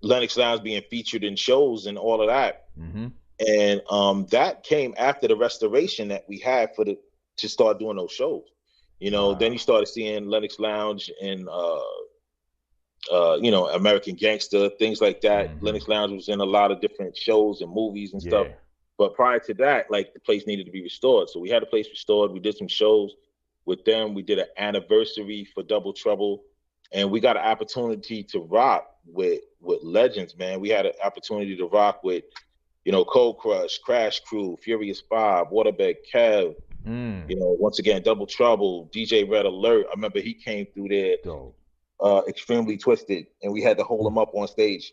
Lenox Lounge being featured in shows and all of that. Mm-hmm. And that came after the restoration that we had to start doing those shows. You know, Wow. Then you started seeing Lenox Lounge and American Gangster, things like that. Mm-hmm. Lenox Lounge was in a lot of different shows and movies and stuff. But prior to that, like, the place needed to be restored. So we had the place restored. We did some shows with them. We did an anniversary for Double Trouble. And we got an opportunity to rock with legends, man. We had an opportunity to rock with, Cold Crush, Crash Crew, Furious 5, Waterbed Kev, once again, Double Trouble, DJ Red Alert. I remember he came through there. Dope. Extremely Twisted, and we had to hold him up on stage.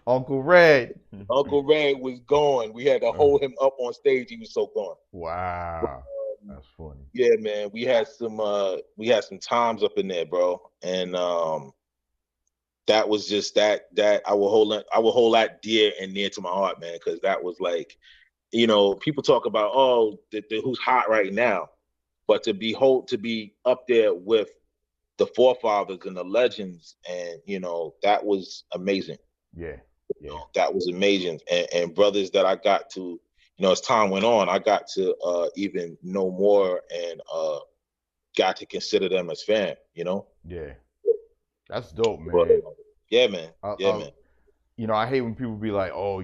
Uncle Red. Uncle Red was gone. We had to hold him up on stage. He was so gone. Wow, that's funny. Yeah, man. We had some times up in there, bro, and that was just that I will hold that dear and near to my heart, man, because that was like, people talk about the who's hot right now. But to be up there with the forefathers and the legends, and that was amazing. Yeah. That was amazing. And brothers that I got to, as time went on, I got to even know more and got to consider them as fam. Yeah, that's dope, man. But, yeah, man. Man. I hate when people be like, oh,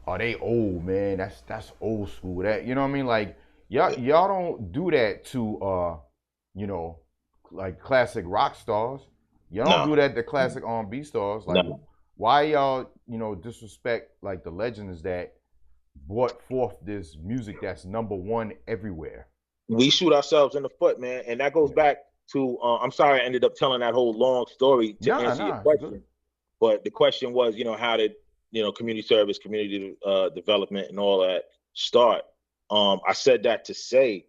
are they old, man? That's old school. That, you know what I mean? Like, y'all don't do that to like classic rock stars. Y'all don't do that to classic R&B stars. Like, why y'all disrespect like the legends that brought forth this music that's #1 everywhere? We shoot ourselves in the foot, man, and that goes back to I'm sorry I ended up telling that whole long story to answer your question. But the question was, how did community service, community development, and all that start? I said that to say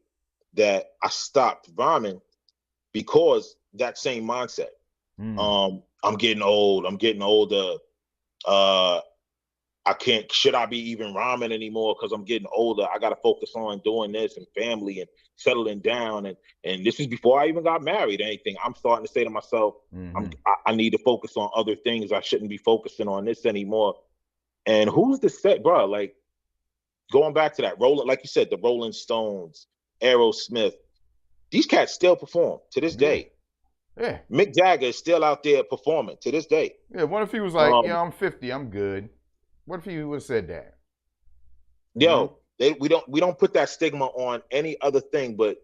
that I stopped rhyming because that same mindset. I'm getting old. I'm getting older. Should I be even rhyming anymore because I'm getting older? I got to focus on doing this and family and settling down. And this is before I even got married or anything. I'm starting to say to myself, I need to focus on other things. I shouldn't be focusing on this anymore. And who's to say, bro, like, going back to that, like you said, the Rolling Stones, Aerosmith, these cats still perform to this day. Yeah. Mick Jagger is still out there performing to this day. Yeah, what if he was like, I'm 50, I'm good. What if he would have said that? Yo, we don't put that stigma on any other thing but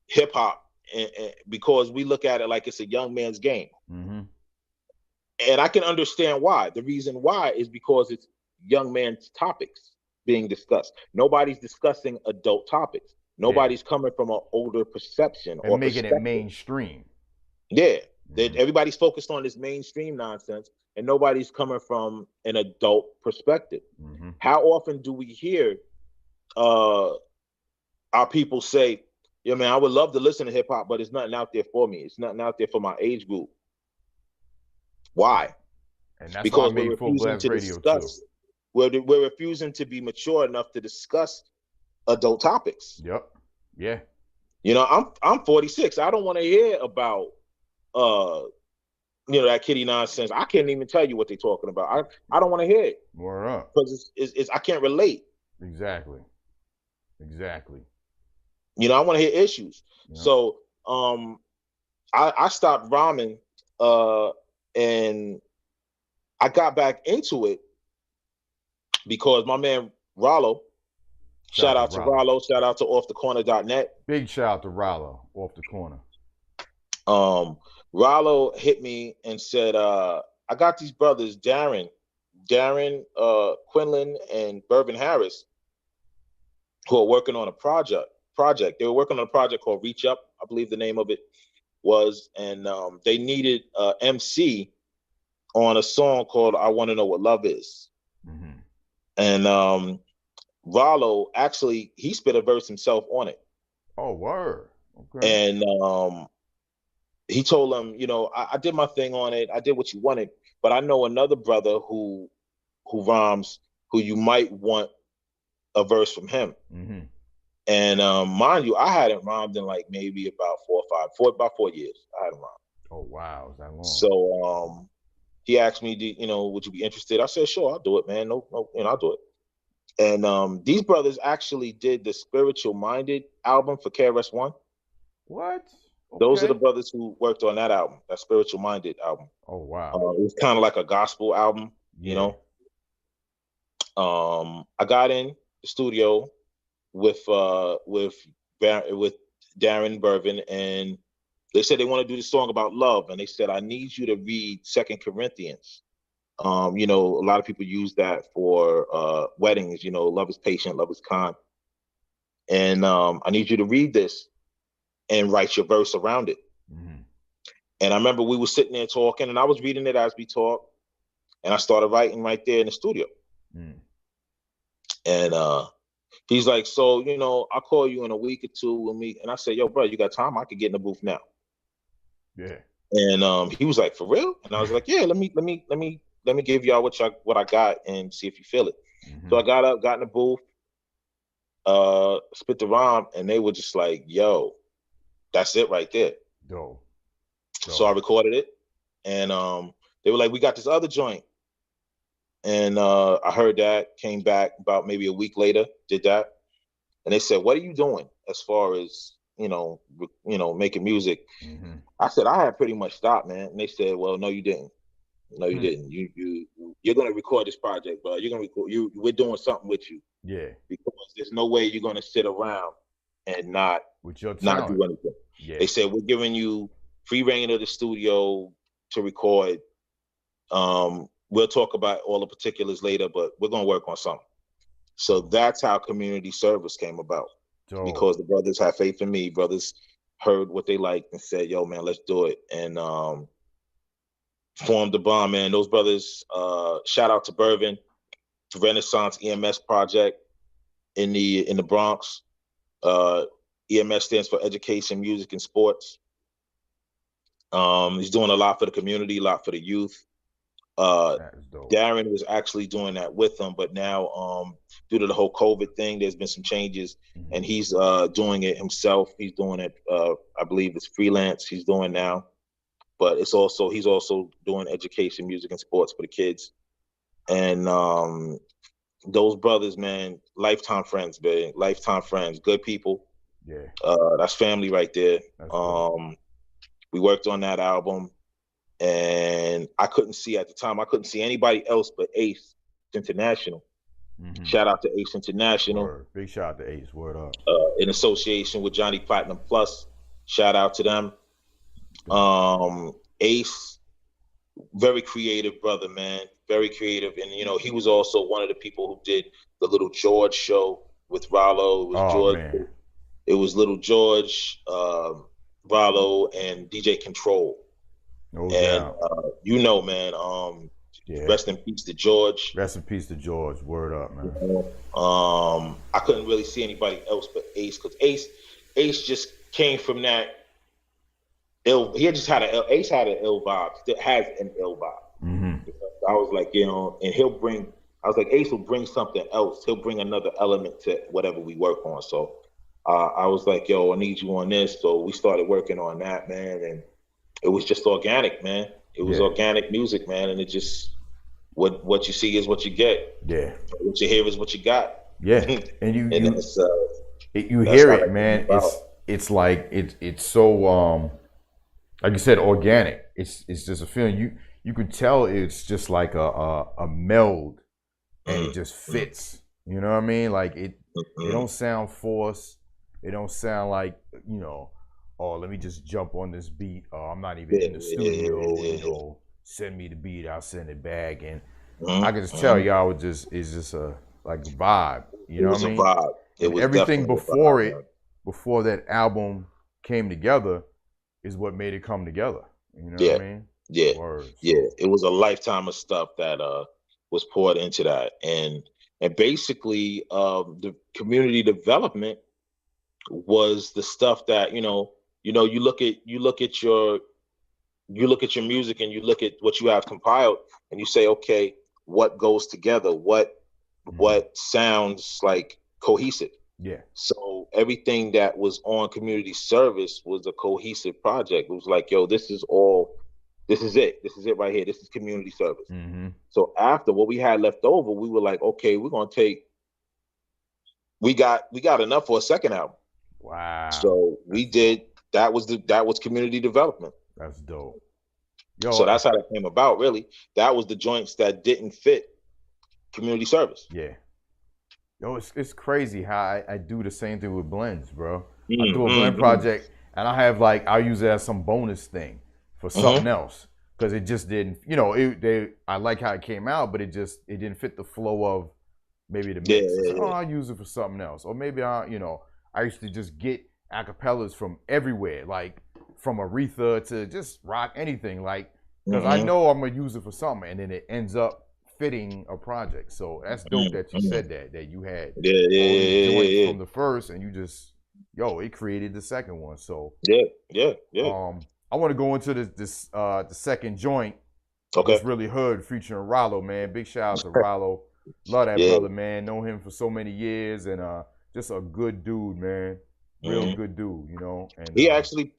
hip hop, and because we look at it like it's a young man's game. And I can understand why. The reason why is because it's young man's topics being discussed. Nobody's discussing adult topics. Nobody's coming from an older perception and making it mainstream. Yeah, everybody's focused on this mainstream nonsense, and nobody's coming from an adult perspective. How often do we hear our people say, "Yeah, man, I would love to listen to hip hop, but it's nothing out there for me. It's nothing out there for my age group." Why? And that's because why I made Fullblast Radio too. We're refusing to be mature enough to discuss adult topics. Yep. Yeah. I'm 46. I don't want to hear about that kiddie nonsense. I can't even tell you what they're talking about. I don't want to hear it. More up. Because it's I can't relate. Exactly. I want to hear issues. Yep. So I stopped rhyming and I got back into it because my man Rollo, shout out to Rollo, shout out to offthecorner.net. Big shout out to Rollo, Off the Corner. Rollo hit me and said, I got these brothers, Darren, Quinlan, and Bourbon Harris, who are working on a project. They were working on a project called Reach Up, I believe the name of it was, and they needed MC on a song called I Want to Know What Love Is. And Rollo actually, he spit a verse himself on it. Oh, word. Okay. And he told him, you know, I did my thing on it. I did what you wanted, but I know another brother who rhymes, who you might want a verse from him. Mm-hmm. And mind you, I hadn't rhymed in like maybe about about 4 years. I hadn't rhymed. Oh, wow. Is that long? So he asked me, you know, would you be interested? I said, sure, I'll do it, man. No, you know, I'll do it. And these brothers actually did the Spiritual Minded album for KRS-One. What? Okay. Those are the brothers who worked on that album, that Spiritual Minded album. Oh, wow. It was kind of like a gospel album, you know. I got in the studio with Darren Bervin, and they said they want to do this song about love, and they said, I need you to read 2 Corinthians. You know, a lot of people use that for weddings, you know, love is patient, love is kind. And I need you to read this and write your verse around it. Mm-hmm. And I remember we were sitting there talking, and I was reading it as we talked, and I started writing right there in the studio. Mm. And he's like, so, you know, I'll call you in a week or two when we, and I said, yo, bro, you got time? I could get in the booth now. Yeah. And he was like, for real? And I was like, yeah, let me give y'all what I got and see if you feel it. Mm-hmm. So I got up, got in the booth, spit the rhyme, and they were just like, yo, that's it right there. Dope. So I recorded it, and they were like, we got this other joint. And I heard that, came back about maybe a week later, did that. And they said, what are you doing as far as, you know, making music? Mm-hmm. I said, I had pretty much stopped, man. And they said, well, no, you didn't. No, you didn't. You're going to record this project, bro. You're going to record, we're doing something with you. Yeah. Because there's no way you're going to sit around and not do anything. Yeah. They said, we're giving you free reign of the studio to record. We'll talk about all the particulars later, but we're going to work on something. So that's how community service came about. Because the brothers had faith in me. Brothers heard what they liked and said, yo, man, let's do it. And formed the bond, man. Those brothers, shout out to Bervin, to Renaissance EMS project in the Bronx. EMS stands for Education, Music, and Sports. He's doing a lot for the community, a lot for the youth. Darren was actually doing that with them, but now due to the whole COVID thing, there's been some changes, and he's doing it himself. He's doing it, I believe it's freelance he's doing now, but he's also doing education, music, and sports for the kids. And those brothers, man, lifetime friends, man, lifetime friends, good people. Yeah, that's family right there. We worked on that album. And I couldn't see anybody else but Ace International. Mm-hmm. Shout out to Ace International. Word. Big shout out to Ace. Word up. In association with Johnny Platinum Plus. Shout out to them. Ace, very creative brother, man. Very creative. And, you know, he was also one of the people who did the Little George show with Rollo. It was George. Man. It was Little George, Rollo, and DJ Control. No and you know, man, rest in peace to George. Rest in peace to George. Word up, man. I couldn't really see anybody else but Ace, because Ace just came from that ill. Ace had an ill vibe. Still has an ill vibe. Mm-hmm. I was like, you know, and Ace will bring something else. He'll bring another element to whatever we work on. So I was like, yo, I need you on this. So we started working on that, man, and it was just organic, man. It was organic music, man, and it just what you see is what you get. Yeah. What you hear is what you got. Yeah, and you hear it, man. It's like it's so like you said, organic. It's just a feeling. You could tell it's just like a meld, and it just fits. You know what I mean? Like it don't sound forced. It don't sound like, you know, oh, let me just jump on this beat. Oh, I'm not even in the studio. You know, send me the beat. I'll send it back. And I can just tell y'all it's just a like vibe. You know what I mean? Vibe. It was everything before it, before that album came together, is what made it come together. You know what I mean? Yeah. Words. Yeah. It was a lifetime of stuff that was poured into that. And And basically, the community development was the stuff that you look at your music and you look at what you have compiled and you say, okay, what goes together? What sounds like cohesive? Yeah. So everything that was on community service was a cohesive project. It was like, yo, this is it. This is it right here. This is community service. Mm-hmm. So after what we had left over, we were like, okay, we got enough for a second album. Wow. So we did, that was community development. That's dope. Yo, so that's how that came about, really. That was the joints that didn't fit community service. Yeah. Yo, it's crazy how I do the same thing with blends, bro. Mm-hmm. I do a blend project and I use it as some bonus thing for something else. Because it just didn't, I like how it came out, but it didn't fit the flow of maybe the mix. Yeah. Oh, I'll use it for something else. Or maybe I used to just get acapellas from everywhere, like from Aretha to just rock anything, like, because I know I'm gonna use it for something, and then it ends up fitting a project. So that's dope that you said that you had joints from the first, and you just it created the second one. So yeah. I want to go into the second joint. Okay. It's really hood featuring Rollo, man. Big shout out to Rollo. Love that brother, man. Know him for so many years, and just a good dude, man. Real good dude, And he actually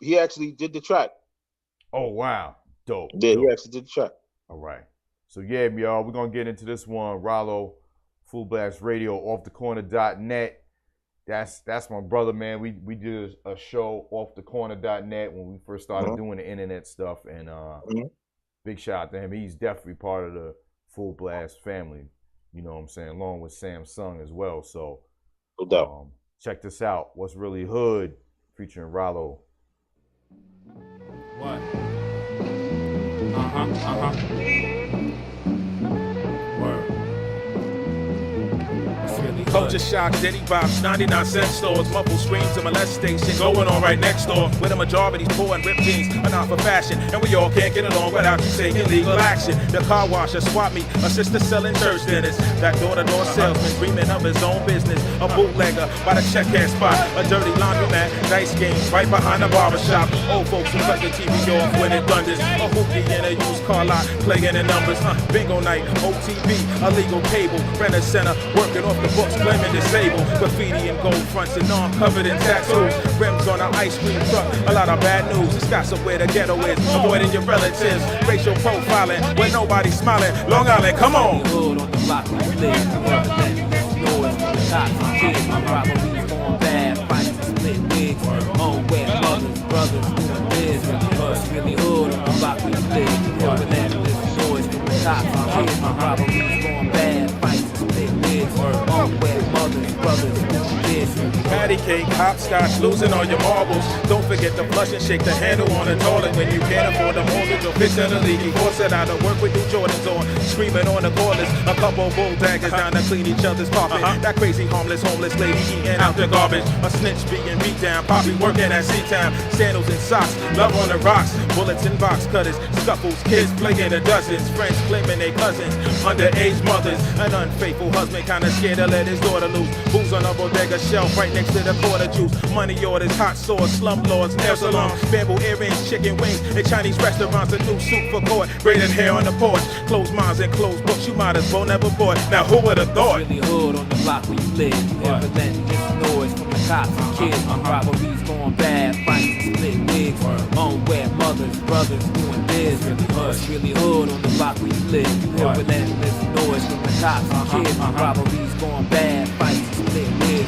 did the track. Oh wow, dope. Yeah, dope. he actually did the track. All right. So yeah, y'all, we're gonna get into this one. Rollo, Fullblast Radio, offthecorner.net. That's my brother, man. We did a show offthecorner.net when we first started doing the internet stuff, and big shout out to him. He's definitely part of the Fullblast family. You know what I'm saying? Along with Samssun as well. So no doubt. Check this out. What's Really Hood featuring Rollo. What? Culture shock, Diddy bops, 99-cent stores, muffled screams and molestation going on right next door. Where the majority's poor and ripped jeans are not for fashion, and we all can't get along without you taking legal action. The car washer, swap meet, a sister selling church dinners. That door-to-door salesman dreaming of his own business. A bootlegger by the check hand spot, a dirty laundromat, dice games right behind the barbershop. Old folks who cut the TV off when it thunders. A hoopty in a used car lot, playing the numbers. Bingo night, OTB, illegal cable, rent a center, working off the books. Claiming disabled, graffiti and gold fronts and arm covered in tattoos. Rims on an ice cream truck, a lot of bad news. It's got somewhere the ghetto is, avoiding your relatives. Racial profiling, where nobody's smiling. Long Island, come on. Hood on the block where you live, noise from the top, kids, my robberies going bad, fights and split wigs. Where mothers, brothers, doing biz. It's really hood on the block where you live, noise from the top, kids, my robberies going bad, fights and split wigs. Where mothers, brothers, patty cake, hopscotch, losing all your marbles. Don't forget to flush and shake the handle on the toilet when you can't afford the mortgage or fix in the leaky. Force it out of work with new Jordans on, screaming on the cordless. A couple bull daggers down to clean each other's carpet. That crazy homeless lady eating out the garbage. A snitch being beat down, Poppy working at C-Town. Sandals and socks, love on the rocks. Bullets and box cutters, scuffles, kids playing the dozens. Friends claiming they cousins, underage mothers. An unfaithful husband kinda scared to let his daughter loose. Booze on a bodega shelf right next to the quarter juice. Money orders, hot sauce, slumlords, nail salons, bamboo earrings, chicken wings. At Chinese restaurants, a new suit for court. Braided hair on the porch, closed minds and closed books. You might as well never bought. Now who would have thought? Really hood on the block where you live. Never letting this noise from the cops and kids. Robberies going bad, fights and split wigs. Where mothers, brothers doing biz. Really hood on the block where you live. Never letting this noise from the cops and kids. Robberies going bad, fights and split wigs.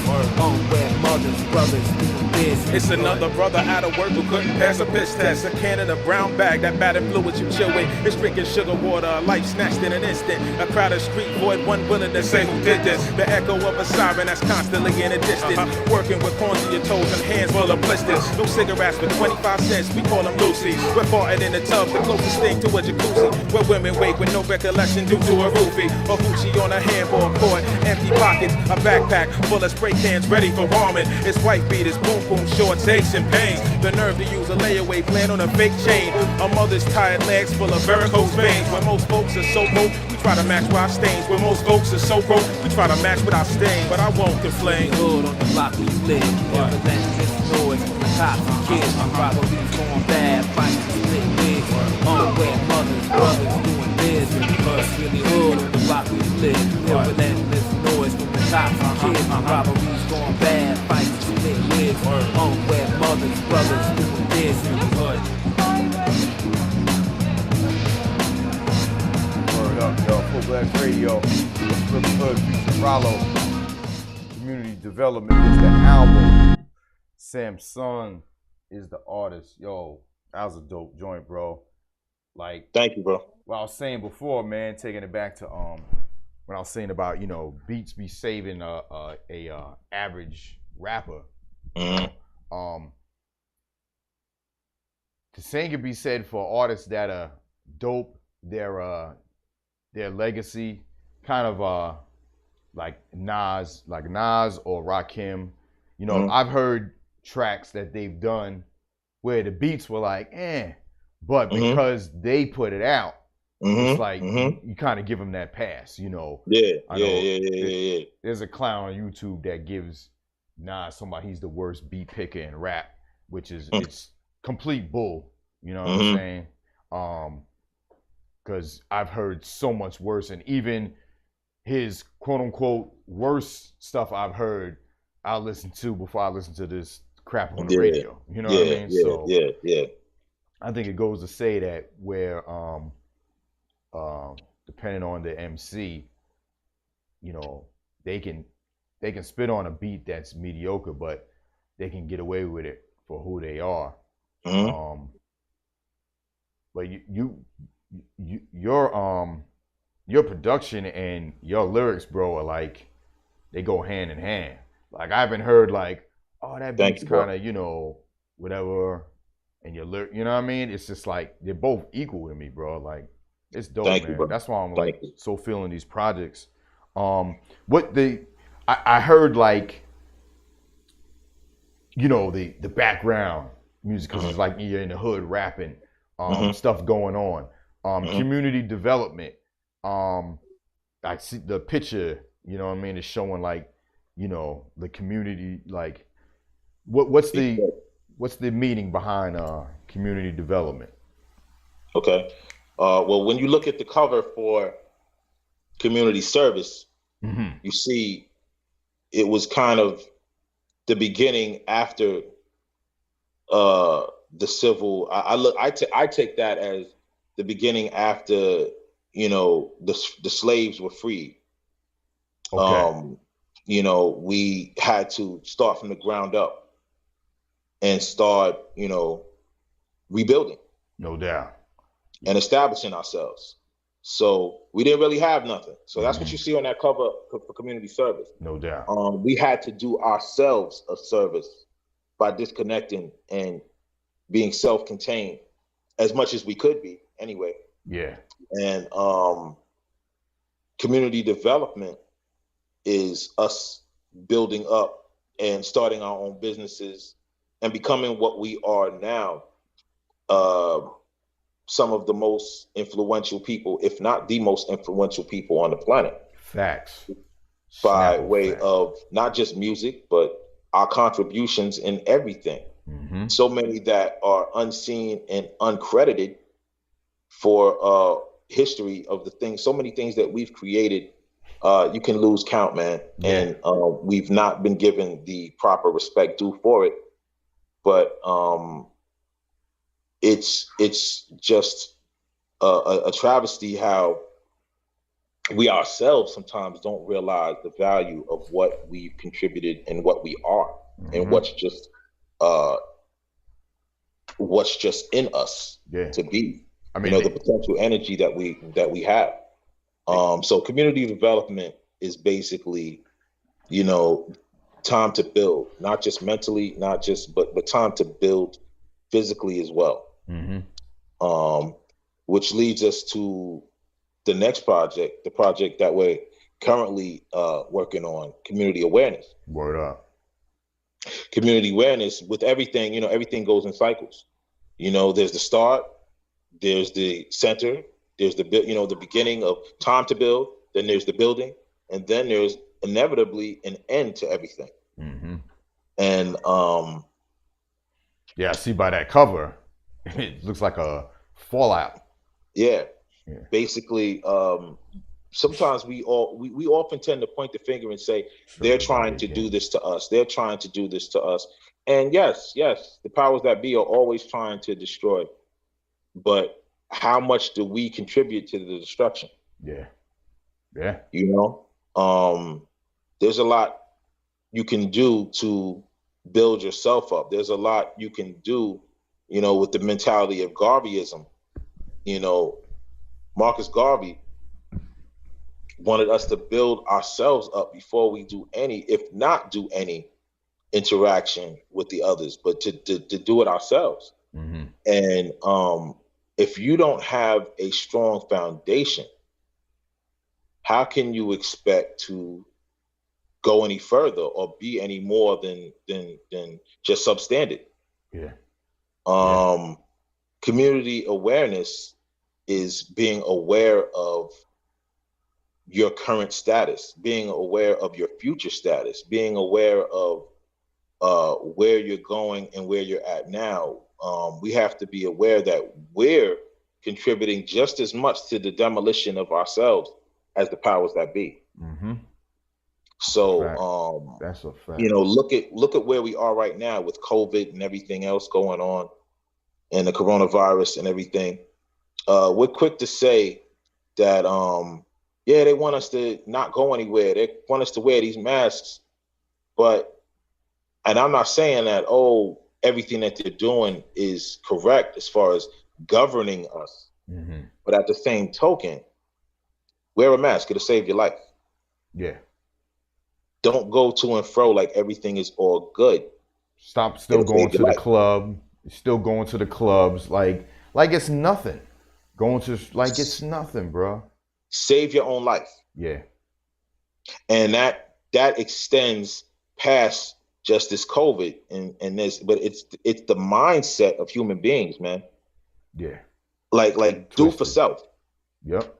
Where mothers, brothers doing biz. It's another brother out of work who couldn't pass a piss test. A can in a brown bag, that battered fluid you chill with. It's drinking sugar water, a life snatched in an instant. A crowded street void, one willing to say who did this. The echo of a siren that's constantly in a distance. Working with corns in your toes and hands full of blisters. No cigarettes for 25 cents, we call them Lucy's. We're farting in the tub, the closest thing to a jacuzzi. Where women wake with no recollection due to a roofie. A hoochie on a handball court, empty pockets, a backpack full of spray cans ready for ramen. It's white beaters, boom boom short days and pain. The nerve to use a layaway plan on a fake chain. A mother's tired legs full of varicose veins. When most folks are so broke, we try to match with our stains. When most folks are so broke, we try to match with our stain. But I won't complain. Hood on the block where you live. Never let this noise from the cops and kids. Robberies going bad, fights and split wigs. Unwed mothers, brothers doing business. Really hood on the block where you live. Never let this noise from the cops and kids. Robberies going bad, fights and split wigs. Unwed mothers, brothers doing business. Word up, yo. Fullblast Radio. Brooklyn Hood, Future Rollo. Community Development is the album. Samssun is the artist. Yo, that was a dope joint, bro. Like, Thank you, bro. what I was saying before, man, taking it back to when I was saying about, you know, beats be saving a average rapper. Mm-hmm. The same could be said for artists that are dope. Their legacy, kind of like Nas or Rakim. You know, Mm-hmm. I've heard tracks that they've done where the beats were like, but Mm-hmm. because they put it out, Mm-hmm. it's like Mm-hmm. you kind of give them that pass, you know. Yeah, I know yeah. There's a clown on YouTube that gives Nas somebody he's the worst beat picker in rap, which is it's complete bull. You know what I'm saying? Because I've heard so much worse, and even his quote unquote worst stuff I've heard, I'll listen to before I listen to this crap on the radio. You know what I mean? Yeah. I think it goes to say that where depending on the MC, you know, they can spit on a beat that's mediocre, but they can get away with it for who they are. Mm-hmm. But your production and your lyrics, bro, are like, they go hand in hand. Like, I haven't heard like, oh, that beat's kind of, you know, whatever, and your lyric, you know what I mean? It's just like they're both equal to me, bro. Like, it's dope, Thank man. you, bro. That's why I'm Thank like you. so feeling these projects. I heard like, you know, the background music, because it's like you're in the hood rapping, stuff going on. Community development. I see the picture, you know what I mean, is showing like, you know, the community, like what's the meaning behind community development? Okay. Well, when you look at the cover for community service, you see it was kind of the beginning after the civil. I take that as the beginning after, you know, the slaves were freed. Okay. You know, we had to start from the ground up and start, you know, rebuilding. No doubt. And establishing ourselves. So we didn't really have nothing. So that's what you see on that cover for community service. No doubt. We had to do ourselves a service by disconnecting and being self-contained as much as we could be anyway. Yeah. And community development is us building up and starting our own businesses and becoming what we are now. Some of the most influential people, if not the most influential people on the planet. Facts. By way of not just music, but our contributions in everything. So many that are unseen and uncredited for history of the things, so many things that we've created, you can lose count, man. Yeah. And we've not been given the proper respect due for it. But it's just a travesty how we ourselves sometimes don't realize the value of what we've contributed and what we are, and what's just in us to be. I mean, you know, the potential energy that we have. So community development is basically, you know, time to build, not just mentally, but time to build physically as well. Which leads us to the next project, the project that we're currently working on, community awareness. Word up. community awareness with everything, you know, everything goes in cycles. You know, there's the start, there's the center, there's the, you know, the beginning of time to build, then there's the building, and then there's inevitably an end to everything. Mm-hmm. And yeah, I see by that cover, it looks like a fallout. yeah. Yeah. Basically, sometimes we often tend to point the finger and say they're trying to do this to us. They're trying to do this to us. And yes, the powers that be are always trying to destroy. But how much do we contribute to the destruction? Yeah. Yeah. You know, there's a lot you can do to build yourself up. There's a lot you can do, you know, with the mentality of Garveyism. You know, Marcus Garvey wanted us to build ourselves up before we do any, if not do any interaction with the others, but to do it ourselves. Mm-hmm. And if you don't have a strong foundation, how can you expect to go any further or be any more than just substandard? Yeah. Community awareness is being aware of your current status, being aware of your future status, being aware of where you're going and where you're at now. We have to be aware that we're contributing just as much to the demolition of ourselves as the powers that be. Mm-hmm. So that's a fact. You know, look at where we are right now with COVID and everything else going on, and the coronavirus and everything. We're quick to say that yeah, they want us to not go anywhere. They want us to wear these masks. But, and I'm not saying that, oh, everything that they're doing is correct as far as governing us. Mm-hmm. But at the same token, wear a mask. It'll save your life. Yeah. Don't go to and fro like everything is all good. Stop still going to the club. Still going to the clubs like it's nothing. Going to like it's nothing, bro. Save your own life. Yeah. And that extends past just this COVID and this, but it's the mindset of human beings, man. Yeah. Like do for self. Yep.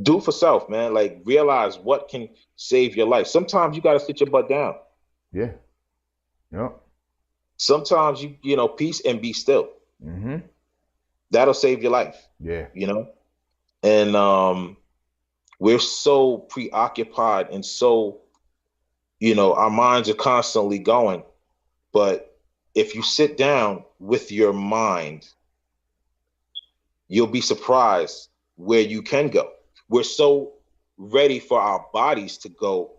Do for self, man. Like realize what can save your life. Sometimes you gotta sit your butt down. Yeah. Yep. Sometimes you know, peace and be still. Mm-hmm. That'll save your life. Yeah. You know? And we're so preoccupied and so, you know, our minds are constantly going. But if you sit down with your mind, you'll be surprised where you can go. We're so ready for our bodies to go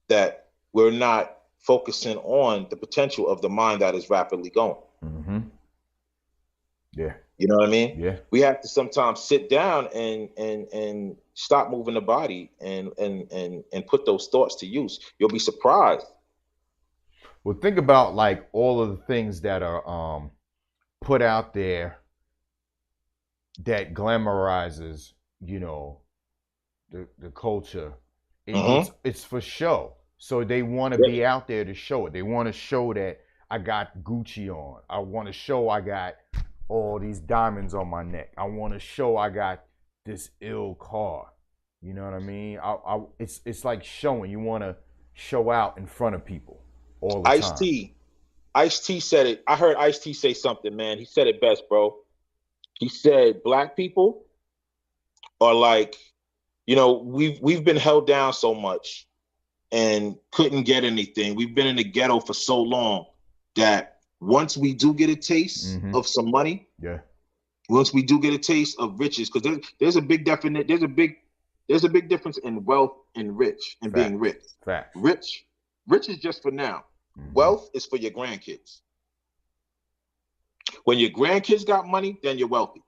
that we're not focusing on the potential of the mind that is rapidly going. Mm-hmm. Yeah. You know what I mean? Yeah. We have to sometimes sit down and stop moving the body and put those thoughts to use. You'll be surprised. Well, think about like all of the things that are put out there that glamorizes, you know, the culture. It's for show. So they want to be out there to show it. They want to show that I got Gucci on. I want to show I got all these diamonds on my neck. I want to show I got this ill car. You know what I mean? It's like showing. You want to show out in front of people all the time. Ice-T said it. I heard Ice-T say something, man. He said it best, bro. He said black people are like, you know, we've been held down so much and couldn't get anything. We've been in the ghetto for so long that once we do get a taste of some money, once we do get a taste of riches, because there's a big difference in wealth and rich and being rich. Rich is just for now. Wealth is for your grandkids. When your grandkids got money, then you're wealthy.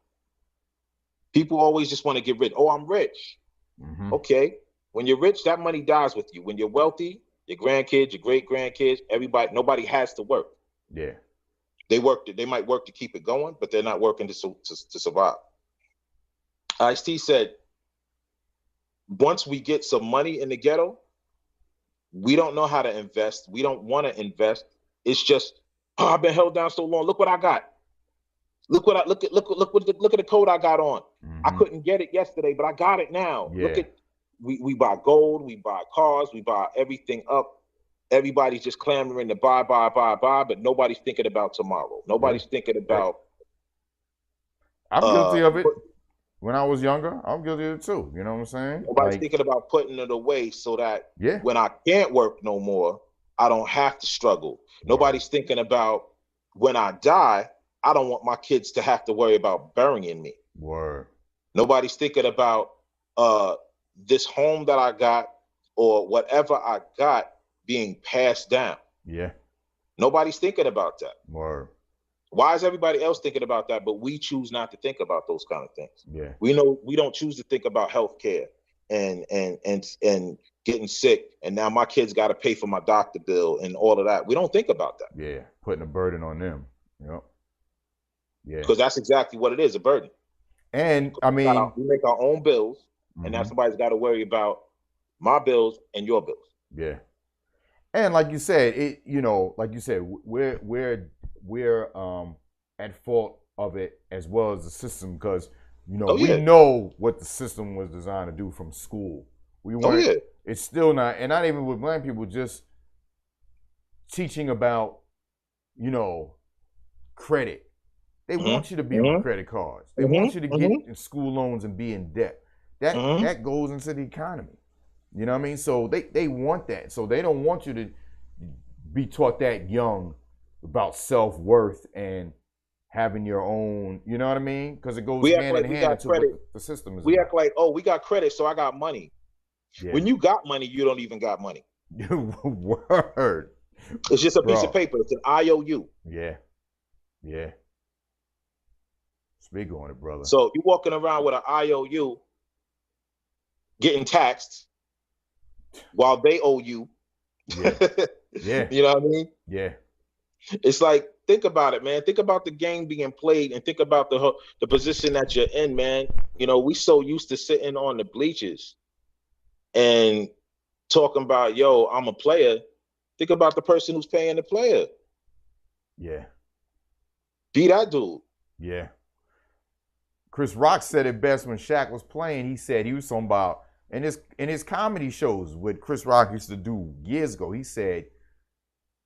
People always just want to get rich. Oh, I'm rich. Okay. When you're rich, that money dies with you. When you're wealthy, your grandkids, your great grandkids, nobody has to work. Yeah. They might work to keep it going, but they're not working to survive. Ice-T said, once we get some money in the ghetto, we don't know how to invest. We don't want to invest. It's just, oh, I've been held down so long. Look what I got. Look at the coat I got on. I couldn't get it yesterday, but I got it now. Yeah. Look at we buy gold, we buy cars, we buy everything up. Everybody's just clamoring to buy, but nobody's thinking about tomorrow. Nobody's thinking about. I'm guilty of it. When I was younger, I'm guilty of it too. You know what I'm saying? Nobody's thinking about putting it away so that Yeah. when I can't work no more, I don't have to struggle. Nobody's thinking about when I die, I don't want my kids to have to worry about burying me. Word. Nobody's thinking about this home that I got or whatever I got being passed down. Yeah. Nobody's thinking about that. Word. Why is everybody else thinking about that, but we choose not to think about those kind of things? Yeah. We know we don't choose to think about healthcare and getting sick, and now my kids got to pay for my doctor bill and all of that. We don't think about that. Yeah, putting a burden on them. Yep. Yeah. Because that's exactly what it is, a burden. And I mean, we make our own bills, and now somebody's got to worry about my bills and your bills. Yeah. And like you said, we're at fault of it as well as the system, because we know what the system was designed to do from school. We weren't. It's still not, and not even with black people, just teaching about credit. They want you to be on credit cards. They want you to get in school loans and be in debt. That goes into the economy. You know what I mean? So they want that. So they don't want you to be taught that young about self-worth and having your own, you know what I mean? Because it goes hand in hand into what the system is. We act like, oh, we got credit, so I got money. Yeah. When you got money, you don't even got money. Word. It's just a piece of paper. It's an IOU. Yeah. Yeah. Speak on it, brother. So you're walking around with an IOU getting taxed while they owe you. Yeah. Yeah. You know what I mean? Yeah. It's like, think about it, man. Think about the game being played and think about the position that you're in, man. We so used to sitting on the bleachers and talking about, yo, I'm a player. Think about the person who's paying the player. Yeah. Be that dude. Yeah. Chris Rock said it best when Shaq was playing. He said he was talking about in his comedy shows, what Chris Rock used to do years ago. He said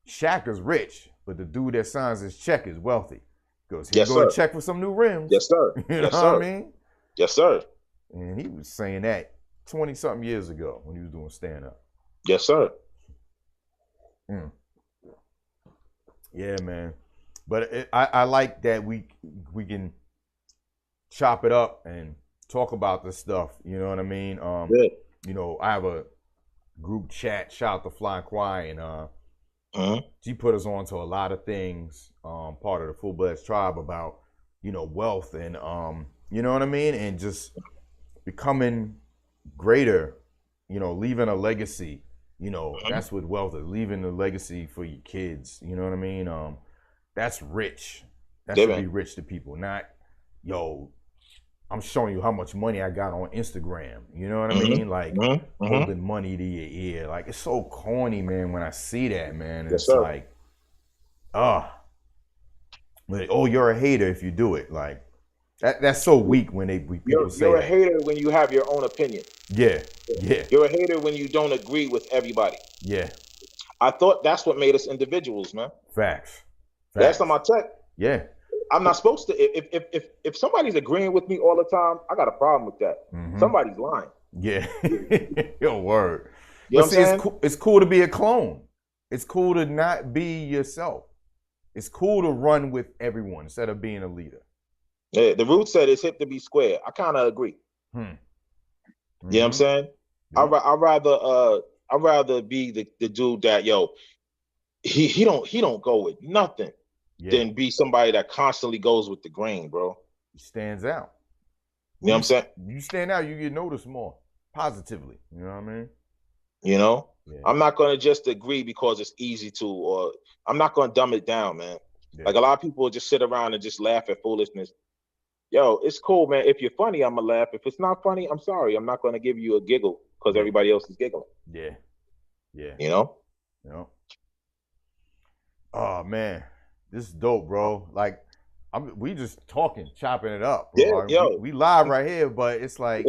Shaq is rich, but the dude that signs his check is wealthy. Goes, he'll go and check for some new rims. Yes, sir. You know what I mean? Yes, sir. And he was saying that 20-something years ago when he was doing stand-up. Yes, sir. Yeah, man. But I like that we can chop it up and talk about this stuff. You know what I mean? I have a group chat. Shout out to Fly Quiet, and she put us on to a lot of things. Part of the Fullblast tribe about wealth and you know what I mean, and just becoming greater. Leaving a legacy. That's what wealth is. Leaving a legacy for your kids. You know what I mean? That's rich. That should be rich to people. Not, yo, I'm showing you how much money I got on Instagram. You know what I mean? Like holding money to your ear. Like, it's so corny, man, when I see that, man. And it's like, you're a hater if you do it. Like, that's so weak when people say you're a hater when you have your own opinion. Yeah. Yeah. You're a hater when you don't agree with everybody. Yeah. I thought that's what made us individuals, man. Facts. Last time I checked. Yeah. I'm not supposed to. If somebody's agreeing with me all the time, I got a problem with that. Somebody's lying. Yeah. Your word. You know what I'm saying? It's cool to be a clone. It's cool to not be yourself. It's cool to run with everyone instead of being a leader. Yeah, the root said it's hip to be square. I kind of agree. You know what I'm saying? Yeah. I'd rather be the dude that, yo, he don't go with nothing than be somebody that constantly goes with the grain, bro. He stands out. You know what I'm saying? You stand out, you get noticed more positively. You know what I mean? Yeah. I'm not going to just agree because it's easy to, or I'm not going to dumb it down, man. Yeah. Like, a lot of people just sit around and just laugh at foolishness. Yo, it's cool, man. If you're funny, I'm going to laugh. If it's not funny, I'm sorry. I'm not going to give you a giggle because everybody else is giggling. Yeah. Yeah. You know? You know? Oh man, this is dope, bro. Like, we just talking, chopping it up, Yeah, bro. yo. We live right here, but it's like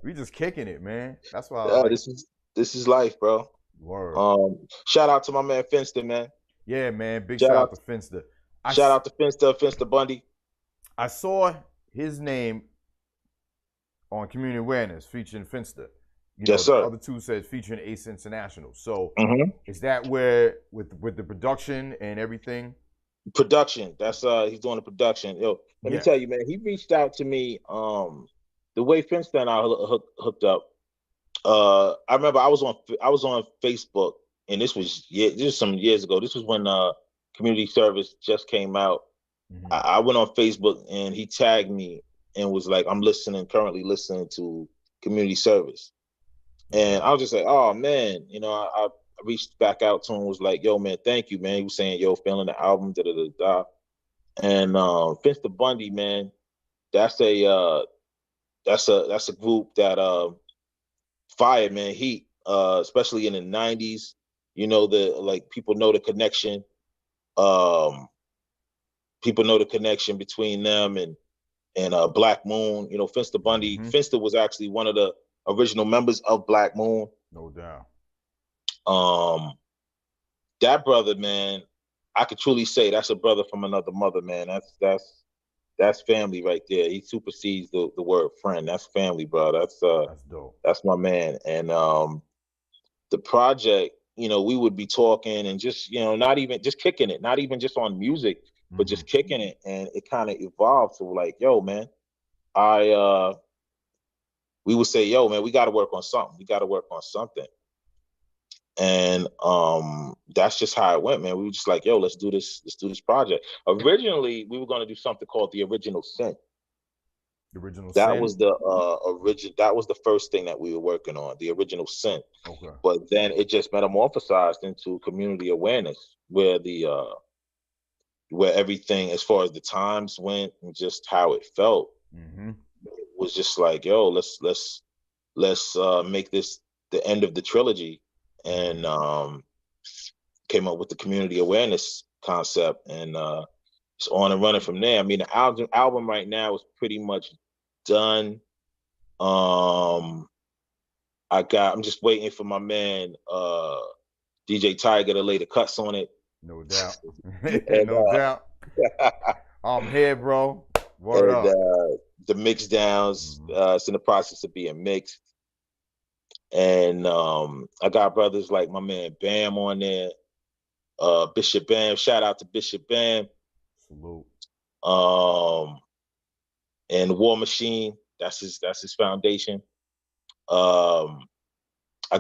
we just kicking it, man. That's why I Yeah, like this is life, bro. word. Shout out to my man Finster, man. Yeah, man. Big Shout shout out out to Finster. shout out to Finster Bundy. I saw his name on Community Awareness featuring Finster. You know, Yes, the sir. other two says featuring Ace International. So Mhm. is that where with the production and everything? Production. That's he's doing the production. Yo, let me Yeah. tell you, man. He reached out to me. The way Finster and I hooked up. I remember I was on Facebook, and this was some years ago. This was when community service just came out. Mhm. I went on Facebook and he tagged me and was like, "I'm currently listening to community service." And I was just like, "Oh man," I reached back out to him, was like, "Yo, man, thank you, man." He was saying, "Yo, feeling the album, da da da da." And Finster Bundy, man, that's a group that fire, man, heat, especially in the '90s. People know the connection. Um, People know the connection between them and Black Moon. Finster Bundy. Mhm. Finster was actually one of the original members of Black Moon. No doubt. Um, that brother, man, I could truly say that's a brother from another mother, man. That's family right there. He supersedes the word friend. That's family, bro. That's dope. that's my man. And the project, we would be talking and just, not even just kicking it, not even just on music, but just kicking it. And it kind of evolved to like, yo, man, we would say, yo, man, we got to work on something. We got to work on something. And that's just how it went, man. We were just like, yo, let's do this project. Originally, we were going to do something called The Original Sin. The Original That Sin? was the that was the first thing that we were working on, The Original Sin. Okay. But then it just metamorphosized into community awareness, where where everything, as far as the times went and just how it felt, was just like, yo, let's make this the end of the trilogy. And came up with the community awareness concept, and it's on and running from there. I mean, the album right now is pretty much done. I'm just waiting for my man DJ Tiger to lay the cuts on it. No doubt. And, no doubt. I'm here, bro. Word and up. the mix downs, it's in the process of being mixed. And I got brothers like my man Bam on there, Bishop Bam. Shout out to Bishop Bam. Salute. And War Machine. That's his foundation. I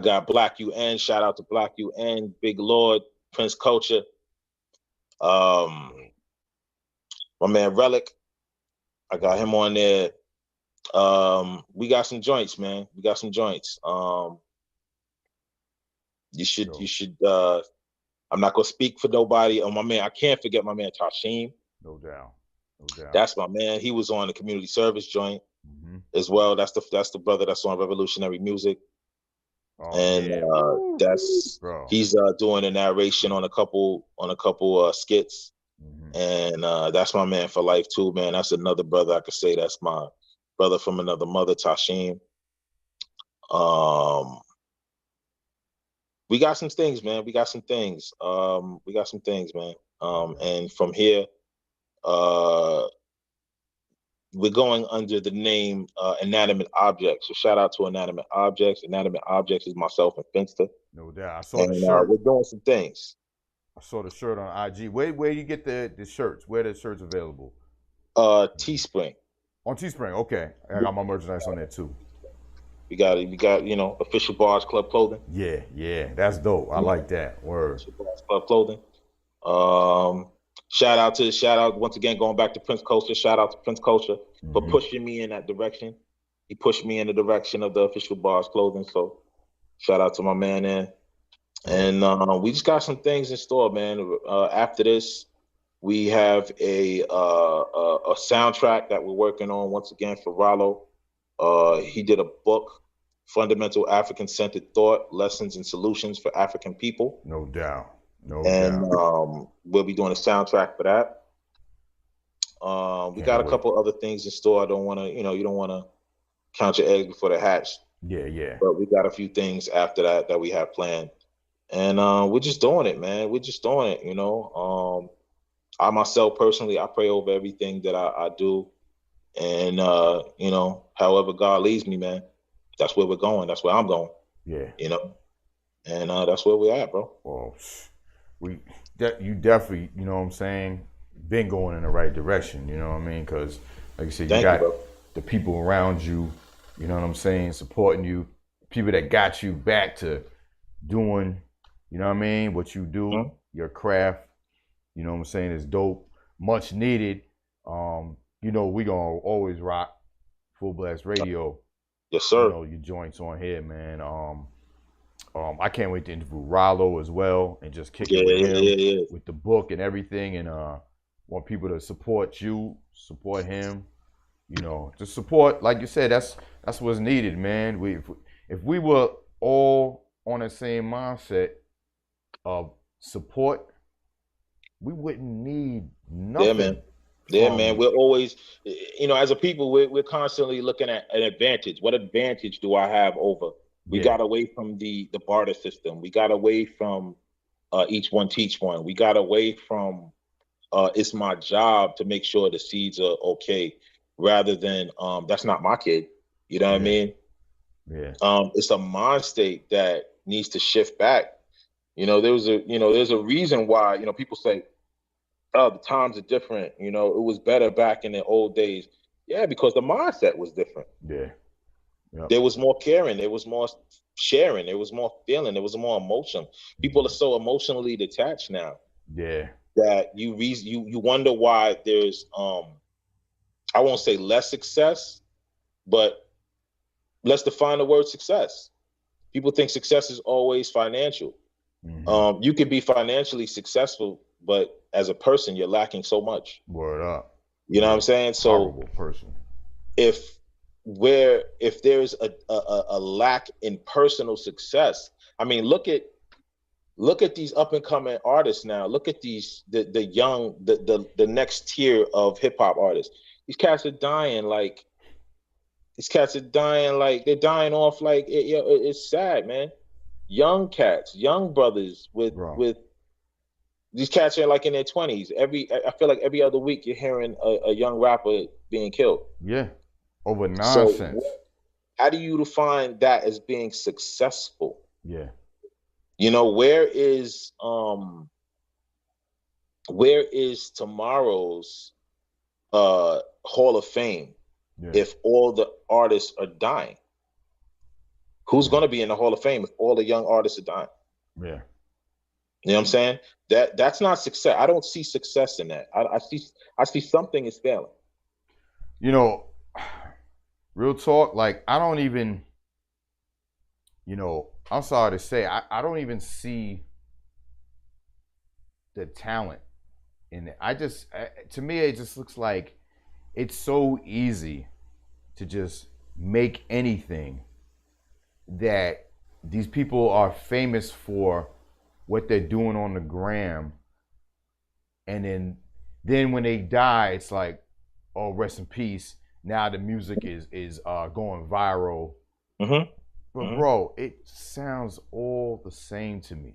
got Black UN. Shout out to Black UN, Big Lord, Prince Culture. My man Relic. I got him on there. We got some joints, man. We got some joints. You should I'm not gonna speak for nobody. Oh, my man, I can't forget my man Tashim. No doubt. No doubt. That's my man. He was on the community service joint as well. That's the brother that's on Revolutionary Music. Oh, And yeah. He's doing a narration on a couple skits. And that's my man for life too, man. That's another brother I could say that's my brother from another mother, Tashim. We got some things, man. We got some things, man. And from here, we're going under the name Inanimate Objects. So shout out to Inanimate Objects. Inanimate Objects is myself and Finster. No doubt. I saw the shirt. We're doing some things. I saw the shirt on IG. Where you get the shirts? Where the shirts available? Teespring. On Teespring, okay. I got my merchandise on there too. We got Official Bars Club clothing. Yeah, that's dope. I like that. Word. Official Bars Club clothing. Shout out once again, going back to Prince Culture. Shout out to Prince Culture for pushing me in that direction. He pushed me in the direction of the Official Bars clothing. So shout out to my man there. And we just got some things in store, man. After this, we have a soundtrack that we're working on once again for Rollo. He did a book, Fundamental African-Centered Thought, Lessons and Solutions for African People. No doubt. And we'll be doing a soundtrack for that. We got a couple other things in store. I don't want to, you don't want to count your eggs before they hatch. Yeah. But we got a few things after that we have planned. And we're just doing it, man. We're just doing it, I myself personally, I pray over everything that I do. And, however God leads me, man, that's where we're going. That's where I'm going. Yeah. And that's where we're at, bro. Well, you definitely, you know what I'm saying, been going in the right direction, you know what I mean? Because, like I said, you got the people around you, you know what I'm saying, supporting you, people that got you back to doing, you know what I mean, what you do, your craft, you know what I'm saying, is dope, much needed. We gonna always rock Fullblast Radio. Yes, sir. Your joints on here, man. I can't wait to interview Rollo as well and just kick it with him with the book and everything. And want people to support you, support him. Just support, like you said. That's what's needed, man. If we were all on the same mindset of support, we wouldn't need nothing. Yeah, man. We're always, as a people, we're constantly looking at an advantage. What advantage do I have over? We got away from the barter system. We got away from each one teach one. We got away from it's my job to make sure the seeds are okay, rather than that's not my kid. You know what I mean? Yeah. It's a mind state that needs to shift back. There's a reason why people say, oh, the times are different. It was better back in the old days. Yeah, because the mindset was different. Yeah. Yep. There was more caring. There was more sharing. There was more feeling. There was more emotion. People are so emotionally detached now. Yeah. That you wonder why there's I won't say less success, but let's define the word success. People think success is always financial. Mm-hmm. You could be financially successful, but as a person, you're lacking so much. Word up. You know what I'm saying? So horrible person. If there's a lack in personal success, I mean, look at these up and coming artists now. Look at the young, the next tier of hip hop artists. These cats are dying like they're dying off like it's sad, man. Young cats, young brothers with these cats are like in their 20s. I feel like every other week you're hearing a young rapper being killed. Yeah. Over nonsense. So how do you define that as being successful? Yeah. Where is tomorrow's Hall of Fame if all the artists are dying? Who's going to be in the Hall of Fame if all the young artists are dying? Yeah. You know what I'm saying? That's not success. I don't see success in that. I see something is failing. Real talk, like I don't even, I'm sorry to say, I don't even see the talent in it. To me, it just looks like it's so easy to just make anything that these people are famous for what they're doing on the gram. And then when they die, it's like, oh, rest in peace. Now the music is going viral. Mm-hmm. But bro, it sounds all the same to me.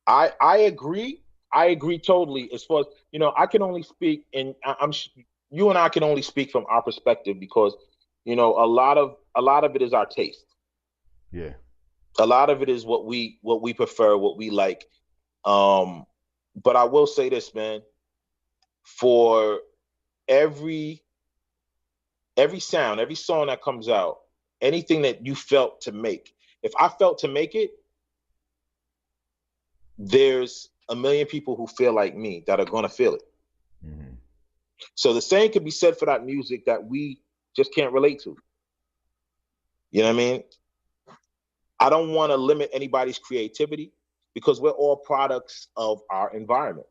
I agree. I agree totally. As far as I can only speak, and you and I can only speak from our perspective because a lot of it is our taste. Yeah. A lot of it is what we prefer, what we like. But I will say this, man. For every sound, every song that comes out, anything that you felt to make, if I felt to make it, there's a million people who feel like me that are going to feel it. Mm-hmm. So the same could be said for that music that we just can't relate to. You know what I mean? I don't want to limit anybody's creativity because we're all products of our environment.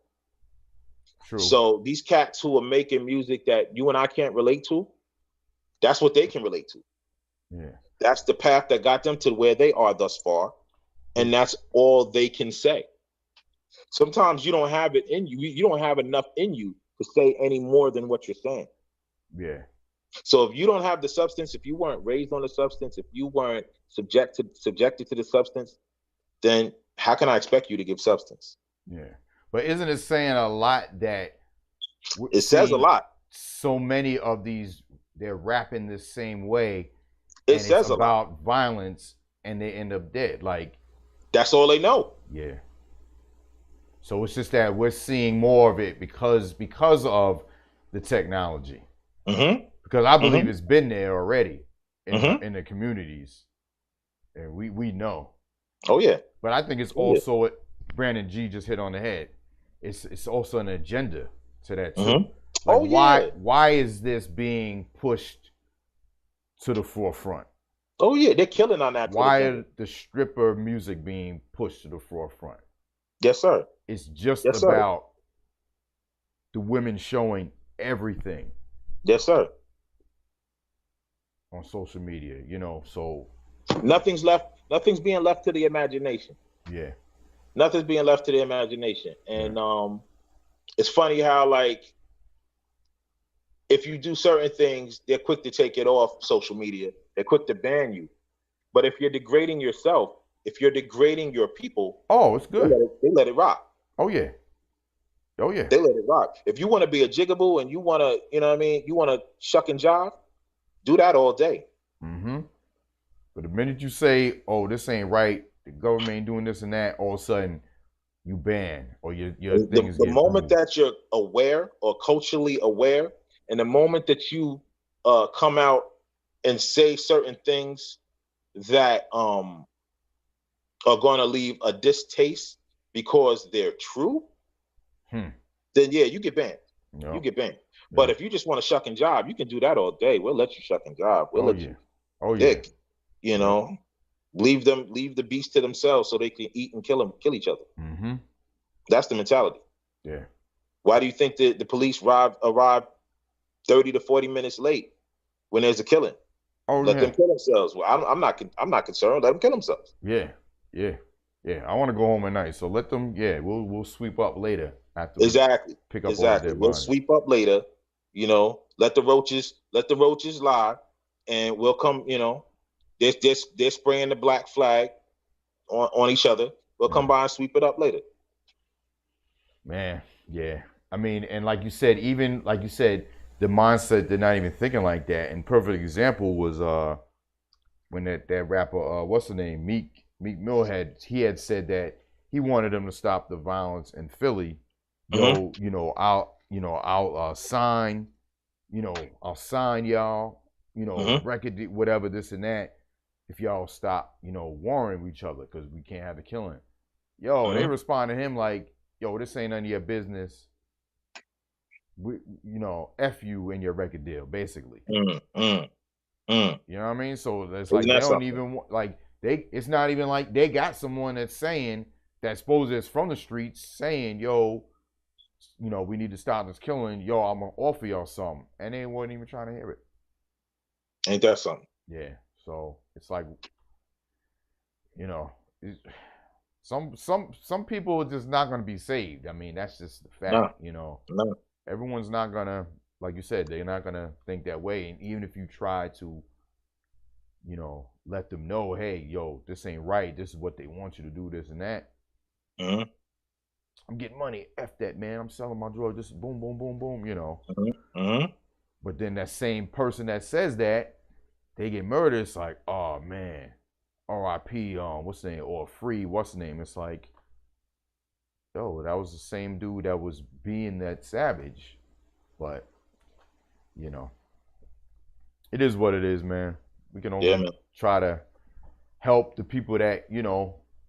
True. So these cats who are making music that you and I can't relate to, that's what they can relate to. Yeah. That's the path that got them to where they are thus far. And that's all they can say. Sometimes you don't have it in you. You don't have enough in you to say any more than what you're saying. Yeah. So if you don't have the substance, if you weren't raised on the substance, if you weren't subjected to the substance, then how can I expect you to give substance? Yeah. But isn't it saying a lot that It says a lot. So many of these, they're rapping the same way, It and says it's a lot. about violence, and they end up dead. Like, that's all they know. Yeah. So it's just that we're seeing more of it because of the technology. Mm-hmm. Because I believe it's been there already Mm-hmm. in the communities, and we know. Oh yeah. But I think it's also what Brandon G just hit on the head. It's also an agenda to that too. Mm-hmm. Like, why is this being pushed to the forefront? Oh yeah, they're killing on that. Why is the stripper music being pushed to the forefront? Yes, sir. It's just about the women showing everything. Yes, sir. On social media, you know, so nothing's being left to the imagination. Yeah. Nothing's being left to the imagination. And it's funny how, like, if you do certain things, they're quick to take it off social media. They're quick to ban you. But if you're degrading yourself, if you're degrading your people, it's good. They let it rock. Oh yeah. Oh yeah. They let it rock. If you want to be a jigaboo and you want to, you know what I mean, you want to shuck and jive, do that all day. Mm-hmm. But the minute you say, "Oh, this ain't right," the government ain't doing this and that, all of a sudden you ban or your thing is the moment that you're aware or culturally aware, and the moment that you come out and say certain things that are going to leave a distaste because they're true, then yeah, you get banned. No. You get banned. But if you just want to shuck and jive, you can do that all day. We'll let you shuck and jive. We'll let you dick. You know, leave the beast to themselves so they can eat and kill each other. Mm-hmm. That's the mentality. Yeah. Why do you think the police arrive 30 to 40 minutes late when there's a killing? Let them kill themselves. Well, I'm not concerned. Let them kill themselves. Yeah. I want to go home at night, so let them. Yeah, we'll sweep up later after. Pick up all the dead bodies. We'll sweep up later. You know, let the roaches lie, and we'll come. You know, they're spraying the black flag on each other. We'll come by and sweep it up later. Man, yeah. I mean, and like you said, the mindset, they're not even thinking like that. And perfect example was when that rapper, what's the name, Meek Mill had said that he wanted them to stop the violence in Philly. I'll sign, I'll sign y'all, record, whatever, this and that, if y'all stop, warring with each other, because we can't have the killing. They respond to him like, yo, this ain't none of your business. We, F you and your record deal, basically. You know what I mean? So it's like they don't even like it's not even like they got someone that's saying that supposed it's from the streets saying, yo, we need to stop this killing. Yo, I'm gonna offer y'all something, and they weren't even trying to hear it. Ain't that something? Yeah. So it's like, some people are just not gonna be saved. I mean, that's just the fact. No. Everyone's not gonna, like you said, they're not gonna think that way. And even if you try to, let them know, hey, yo, this ain't right. This is what they want you to do, this and that. I'm getting money. F that, man. I'm selling my drugs. This is boom, boom, boom, boom. But then that same person that says that, they get murdered. It's like, oh man, R.I.P. What's the name? Or free. What's the name? It's like, yo, that was the same dude that was being that savage. But, it is what it is, man. We can only try to help the people that,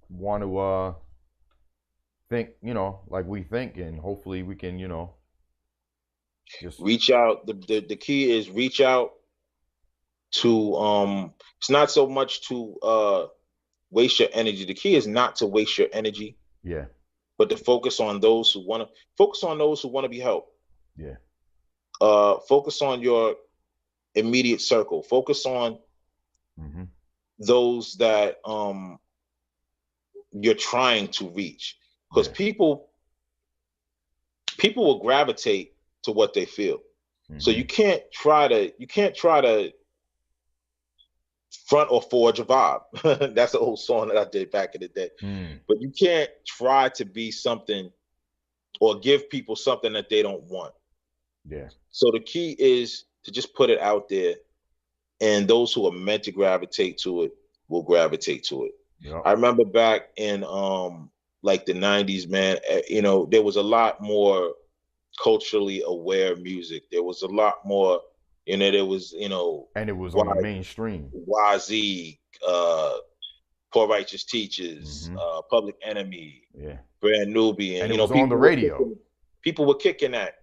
want to think, like we think, and hopefully we can, just reach out. The key is reach out to, it's not so much to waste your energy. The key is not to waste your energy. Yeah. But to focus on those who want to be helped. Yeah. Focus on your immediate circle. Focus on those that you're trying to reach. because people will gravitate to what they feel. So you can't try to front or forge a vibe. That's an old song that I did back in the day. But you can't try to be something or give people something that they don't want. Yeah. So the key is to just put it out there, and those who are meant to gravitate to it will gravitate to it. Yep. I remember back in like the 90s, man, you know, there was a lot more culturally aware music. There was a lot more, you know, there was, you know, and it was on the mainstream. YZ, Poor Righteous Teachers, Public Enemy, Brand Nubian, and it you know, was on the radio. People were kicking that.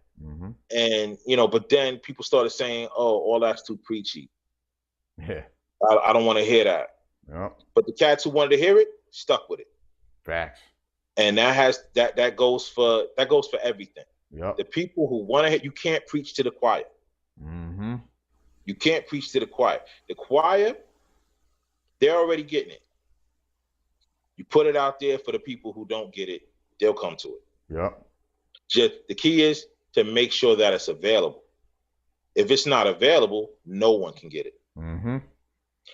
And, you know, but then people started saying, oh, all that's too preachy. Yeah. I don't want to hear that. Yep. But the cats who wanted to hear it stuck with it. Facts. And that goes for everything. Yep. The people who want to hear, you can't preach to the choir. You can't preach to the choir. The choir, they're already getting it. You put it out there for the people who don't get it, they'll come to it. Yep. Just the key is to make sure that it's available. If it's not available, no one can get it.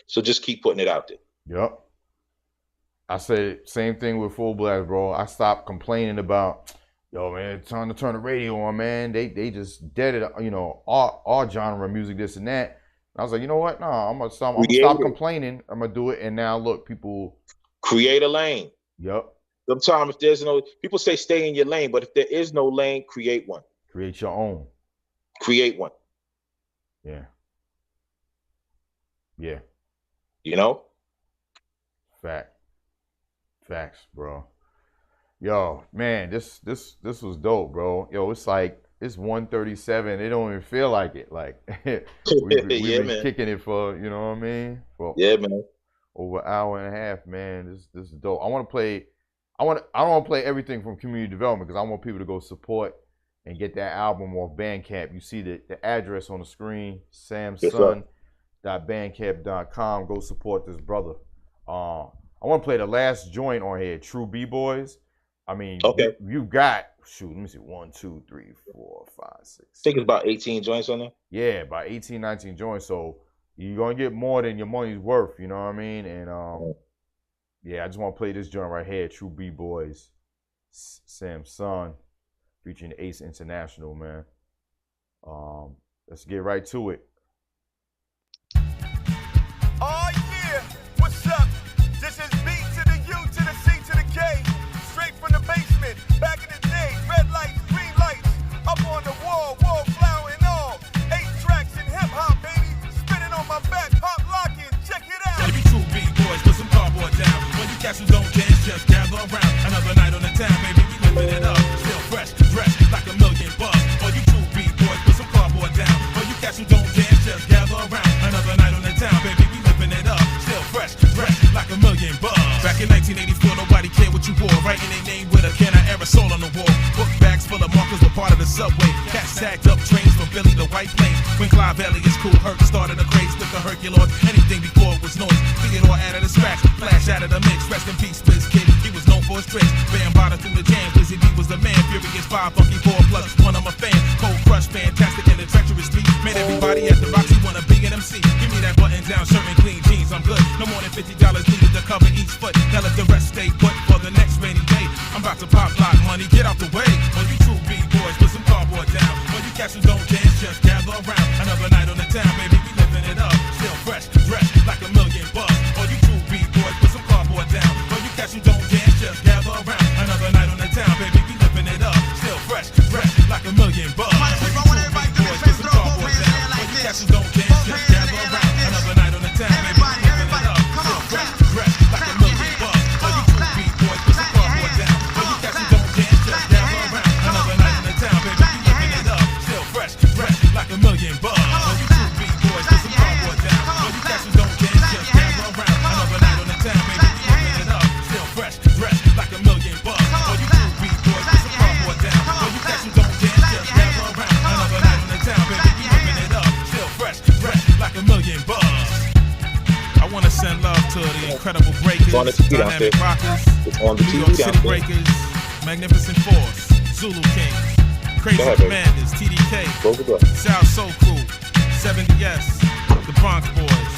So just keep putting it out there. Yep. I said same thing with Fullblast, bro. I stopped complaining about, yo, man, it's time to turn the radio on, man. They just dead it, you know, all genre of music, this and that. And I was like, you know what? No, I'm gonna stop complaining. I'm gonna do it. And now look, people create a lane. Yep. Sometimes if there's no, people say stay in your lane, but if there is no lane, create one. Create your own. Create one. Yeah. Yeah. You know? Facts, bro. Yo, man, this was dope, bro. Yo, it's like it's 1:37. It don't even feel like it. Like we've been kicking it for, you know what I mean? For man. Over an hour and a half, man. This is dope. I don't want to play everything from community development because I want people to go support and get that album off Bandcamp. You see the address on the screen, samssun.bandcamp.com. Go support this brother. I want to play the last joint on here, True B-Boys. I mean, you got, let me see, 1, 2, 3, 4, 5, 6. I think it's about 18 joints on there. Yeah, about 18, 19 joints. So you're going to get more than your money's worth, you know what I mean? And yeah, I just want to play this joint right here, True B-Boys, Samssun, featuring Ace International, man. Let's get right to it. Oh yeah, what's up? This is B to the U to the C to the K. Straight from the basement, back in the day. Red lights, green lights, up on the wallflower and all. 8 tracks in hip hop, baby. Spinning on my back, pop locking, check it out. Gotta be true B-boys, put some cardboard down. When you cats who don't dance, just gather around. Another night on the town, baby, we living it up. Still fresh, dressed like a million bucks. All you true B-boys, put some cardboard down. All you cats who don't dance, just gather around. Another night on the town, baby, we living it up. Still fresh, dressed like a million bucks. Back in 1984, nobody cared what you wore. Writing their name with a can of aerosol on the wall. Book bags full of markers were part of the subway. Cats tagged up trains from Philly to White Plains. When Clive Elliott's Cool Herc started a craze with the Herculoid. Anything before it was noise. Theodore added a scratch, flash out of the mix. Rest in peace, Biz Kid. He was known for his tricks. Bam bottom through the jams. Lizzie B was the man. Furious 5, Funky 4 plus 1. I'm a fan. Cold Crush, fantastic and the treacherous beat. Made everybody at the Roxy wanna be an MC. Give me that button down shirt and clean jeans. I'm good. No more than $50 needed to cover each foot. Now let the rest stay put for the next rainy day. I'm about to pop lock money. Get out the way. When you true B-boys, put some cardboard down. When you catch who don't dance, just gather around. Another night on the town, baby, we living it up. Still fresh, dressed like a million bucks. All you true B-boys, put some cardboard down. When you catch who don't dance, just gather around. Another night on the town, baby, we living it up. Still fresh, dressed like a million bucks. All you true B-boys, put some cardboard down. When you catch who don't dance, just gather around. Another night on the town, baby, we living it up. Still fresh, dressed like a million bucks. All you true B-boys, put some cardboard down. When you catch who don't dance, just gather around. Another night on the town, baby, we living it up. Still fresh, dressed like a million bucks. All you true B-boys, put some cardboard down. When you catch who don't dance, just gather around. Another night on the town, baby, we living it up. Still fresh, dressed like a million bucks. All you true B-boys, put some cardboard down. When you catch who don't dance, just gather around. Another night on the town, baby, we living it up. Still fresh, dressed like a million bucks. I want to send love to the incredible breakers, dynamic rockers, It's on the New York TV City down there. breakers, Magnificent Force, Zulu King, Crazy Commanders, TDK, South Soul Crew, 70S, the Bronx Boys,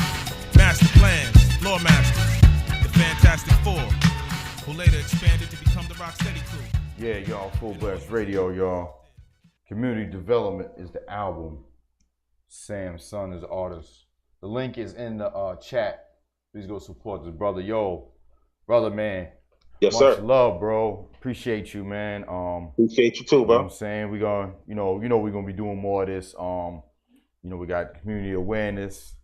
Master Plans, Law Masters, the Fantastic Four, who later expanded to become the Rocksteady Crew. Yeah, y'all, Fullblast Radio, y'all. Community Development is the album. Samssun is the artist. The link is in the chat. Please go support this brother. Yo, brother, man. Yes, much sir. love, bro. Appreciate you, man. Appreciate you too, bro. You know what I'm saying? We're gonna, we're gonna be doing more of this. We got community awareness.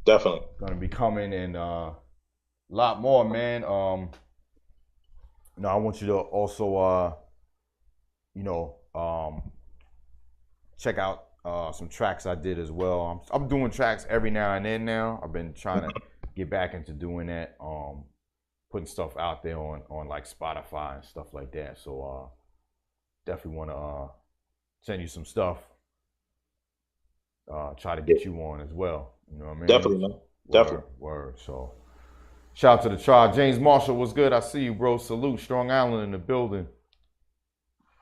Definitely. Gonna be coming and a lot more, man. I want you to also check out some tracks I did as well. I'm doing tracks every now and then now. I've been trying to get back into doing that. Putting stuff out there on like Spotify and stuff like that. So definitely want to send you some stuff. Try to get you on as well. You know what I mean? Definitely, man. Definitely. Word. So shout out to the tribe. James Marshall, what's good? I see you, bro. Salute. Strong Island in the building.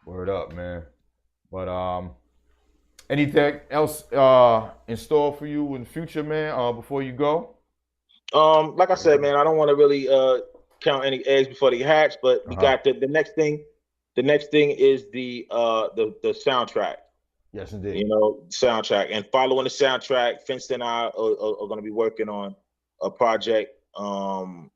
Word up, man. But anything else in store for you in the future, man, before you go? Like I said, man, I don't want to really count any eggs before they hatch, but we got the next thing. The next thing is the soundtrack. Yes, indeed. You know, soundtrack. And following the soundtrack, Finst and I are going to be working on a project. That's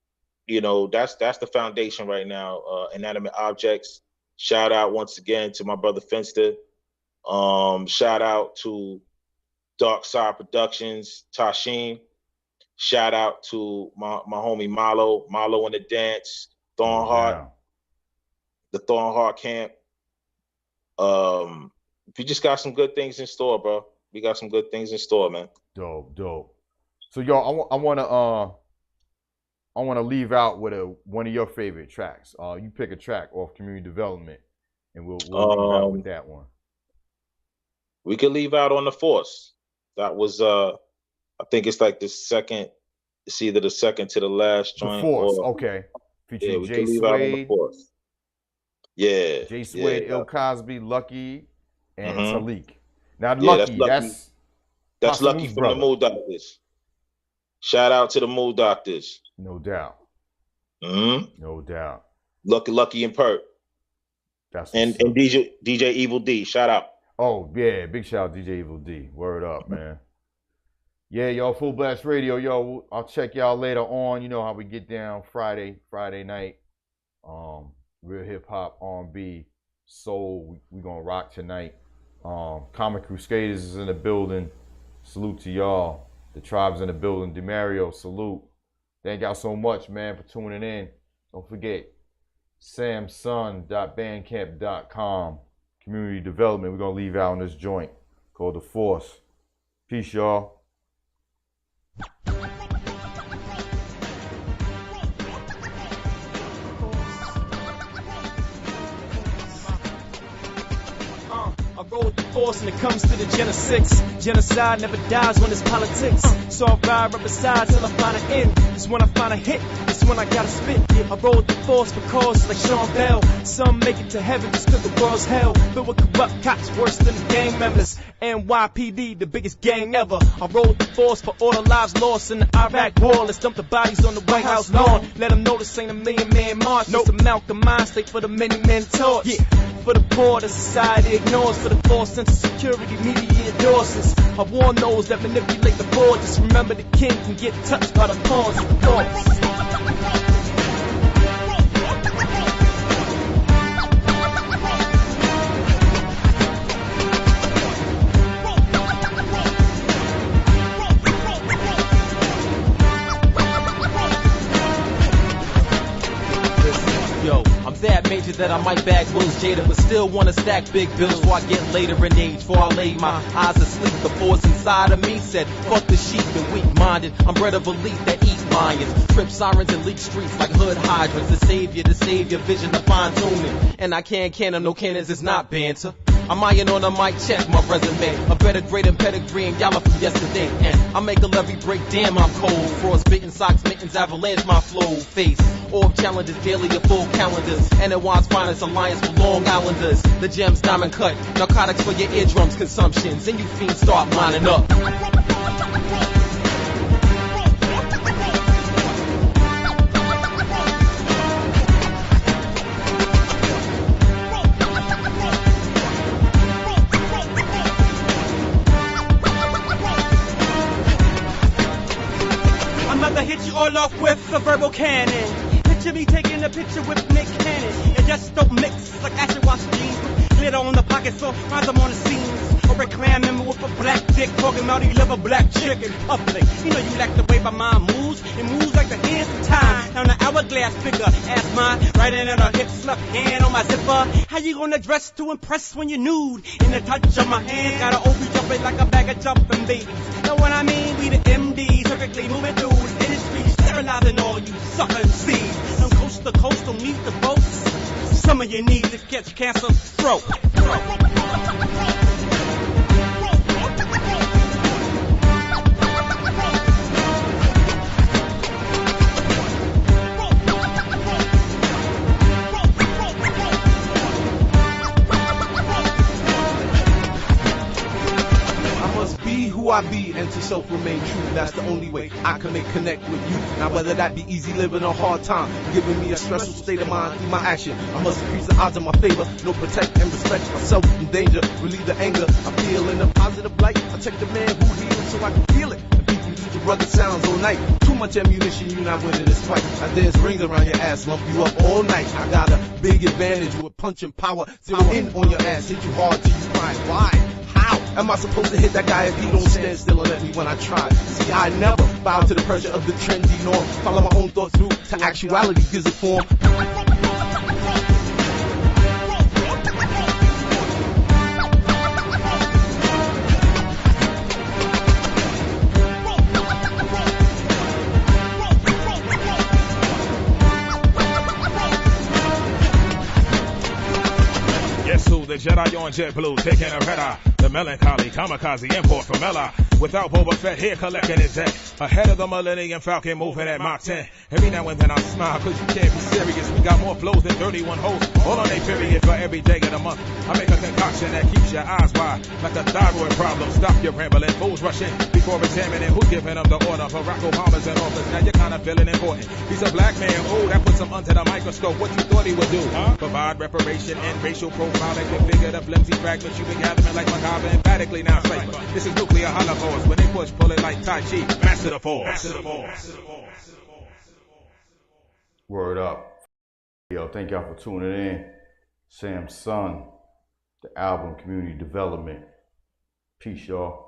the foundation right now. Inanimate objects. Shout out once again to my brother Finster. Shout out to Dark Side Productions, Tashin. Shout out to my homie Malo in the dance, Thornheart, the Thornheart camp. We just got some good things in store, bro. We got some good things in store, man. Dope. So, y'all, I want to leave out with one of your favorite tracks. You pick a track off Community Development, and we'll leave out with that one. We could leave out On the Force. That was I think it's like it's either the second to the last joint. The Force, okay. Featuring Jay Suede. Yeah. Jay Suede, Il Cosby, Lucky, and Talik. Now, Lucky, that's Lucky from the Mood Doctors. Shout out to the Mood Doctors. No doubt. No doubt. Lucky and Perk. And DJ Evil D. Shout out. Oh, yeah. Big shout out DJ Evil D. Word up, man. Yeah, y'all, Fullblast Radio. Yo, I'll check y'all later on. You know how we get down Friday night. Real hip hop, R&B, soul. We gonna rock tonight. Comic Crusaders is in the building. Salute to y'all. The tribe's in the building. DeMario, salute. Thank y'all so much, man, for tuning in. Don't forget, samsun.bandcamp.com. Community Development. We're gonna leave out on this joint called The Force. Peace, y'all. I roll with the force when it comes to the Gen 6. Genocide never dies when it's politics. So I ride right beside till I find an end. It's when I find a hit, it's when I gotta spit. I roll with the force for causes like Sean Bell. Some make it to heaven just cause the world's hell. Filled with corrupt cops worse than the gang members. NYPD, the biggest gang ever. I roll with the force for all the lives lost in the Iraq war. Let's dump the bodies on the White House lawn. Let them know this ain't a million-man march. No, it's a Malcolm mind state for the many-men torch. Yeah. For the poor, the society ignores. For the false sense of security, media endorses. I warn those that manipulate the board. Just remember the king can get touched by the pawns of the thoughts. That major that I might bag Will's Jada, but still wanna stack big bills before I get later in age. Before I lay my eyes asleep, the force inside of me said, fuck the sheep and weak-minded. I'm bred of elite that eat lions, trip sirens and leak streets like hood hydrants. The savior, vision to fine tuning. And I can't canon, no cannons, it's not banter. I'm iron on a mic, check my resume. A better grade and pedigree, and y'all are from yesterday. And I make a levy break, damn, I'm cold. Frostbitten socks, mittens, avalanche, my flow. Face, orb challenges, daily or full calendars. And it wants finest alliance for Long Islanders. The gems, diamond cut, narcotics for your eardrums, consumptions. And you fiends start lining up. Hit you all off with a verbal cannon. Picture me taking a picture with Nick Cannon. It just don't mix like acid wash jeans with glitter on the pocket, so finds them on the scenes. Or a clan member with a black dick talking about he love a black chick in public. You know you like the way my mind moves. It moves like the hands of time. Down the hourglass figure, ass mine, right in her hips, left hand on my zipper. How you gonna dress to impress when you're nude? In the touch of my hand, got a OB jumping like a bag of jumping babies. Know what I mean? We the MDs, perfectly moving through the industry, sterilizing all you sucker seeds. From coast to coast, don't need the boats. Some of you need to catch cancer throat. Who I be and to self remain true. That's the only way I can make connect with you. Now whether that be easy living or hard time, giving me a stressful state of mind through my action. I must increase the odds in my favor. No, protect and respect myself from danger. Relieve the anger I feel in a positive light. I check the man who heals so I can feel it. And people use the rugged sounds all night. Too much ammunition, you not winning this fight. I dance rings around your ass, lump you up all night. I got a big advantage with punching power. Zero in on your ass, hit you hard till you cry. Why? How am I supposed to hit that guy if he don't stand still and let me when I try? See, I never bow to the pressure of the trendy norm. Follow my own thoughts through to actuality, gives it form. Guess who? The Jedi on JetBlue, taking a red eye. The melancholy kamikaze import from Ella. Without Boba Fett here collecting his debt. Ahead of the Millennium Falcon moving at Mach 10. Every now and then I smile cause you can't be serious. We got more flows than 31 hoes. All on a period for every day of the month. I make a concoction that keeps your eyes wide. Like a thyroid problem. Stop your rambling. Fools rushing before examining who's giving them the order. Barack Obama's in office. Now you're kind of feeling important. He's a black man. Oh, that puts him under the microscope. What you thought he would do? Huh? Provide reparation and racial profiling. Configure the flimsy fragments you've been gathering like Macabre. Emphatically now safer. This is nuclear holocaust. When they push, pull it like Tai Chi. Master the force. Master the force. Word up. Yo, thank y'all for tuning in. Samssun, the album Community Development. Peace, y'all.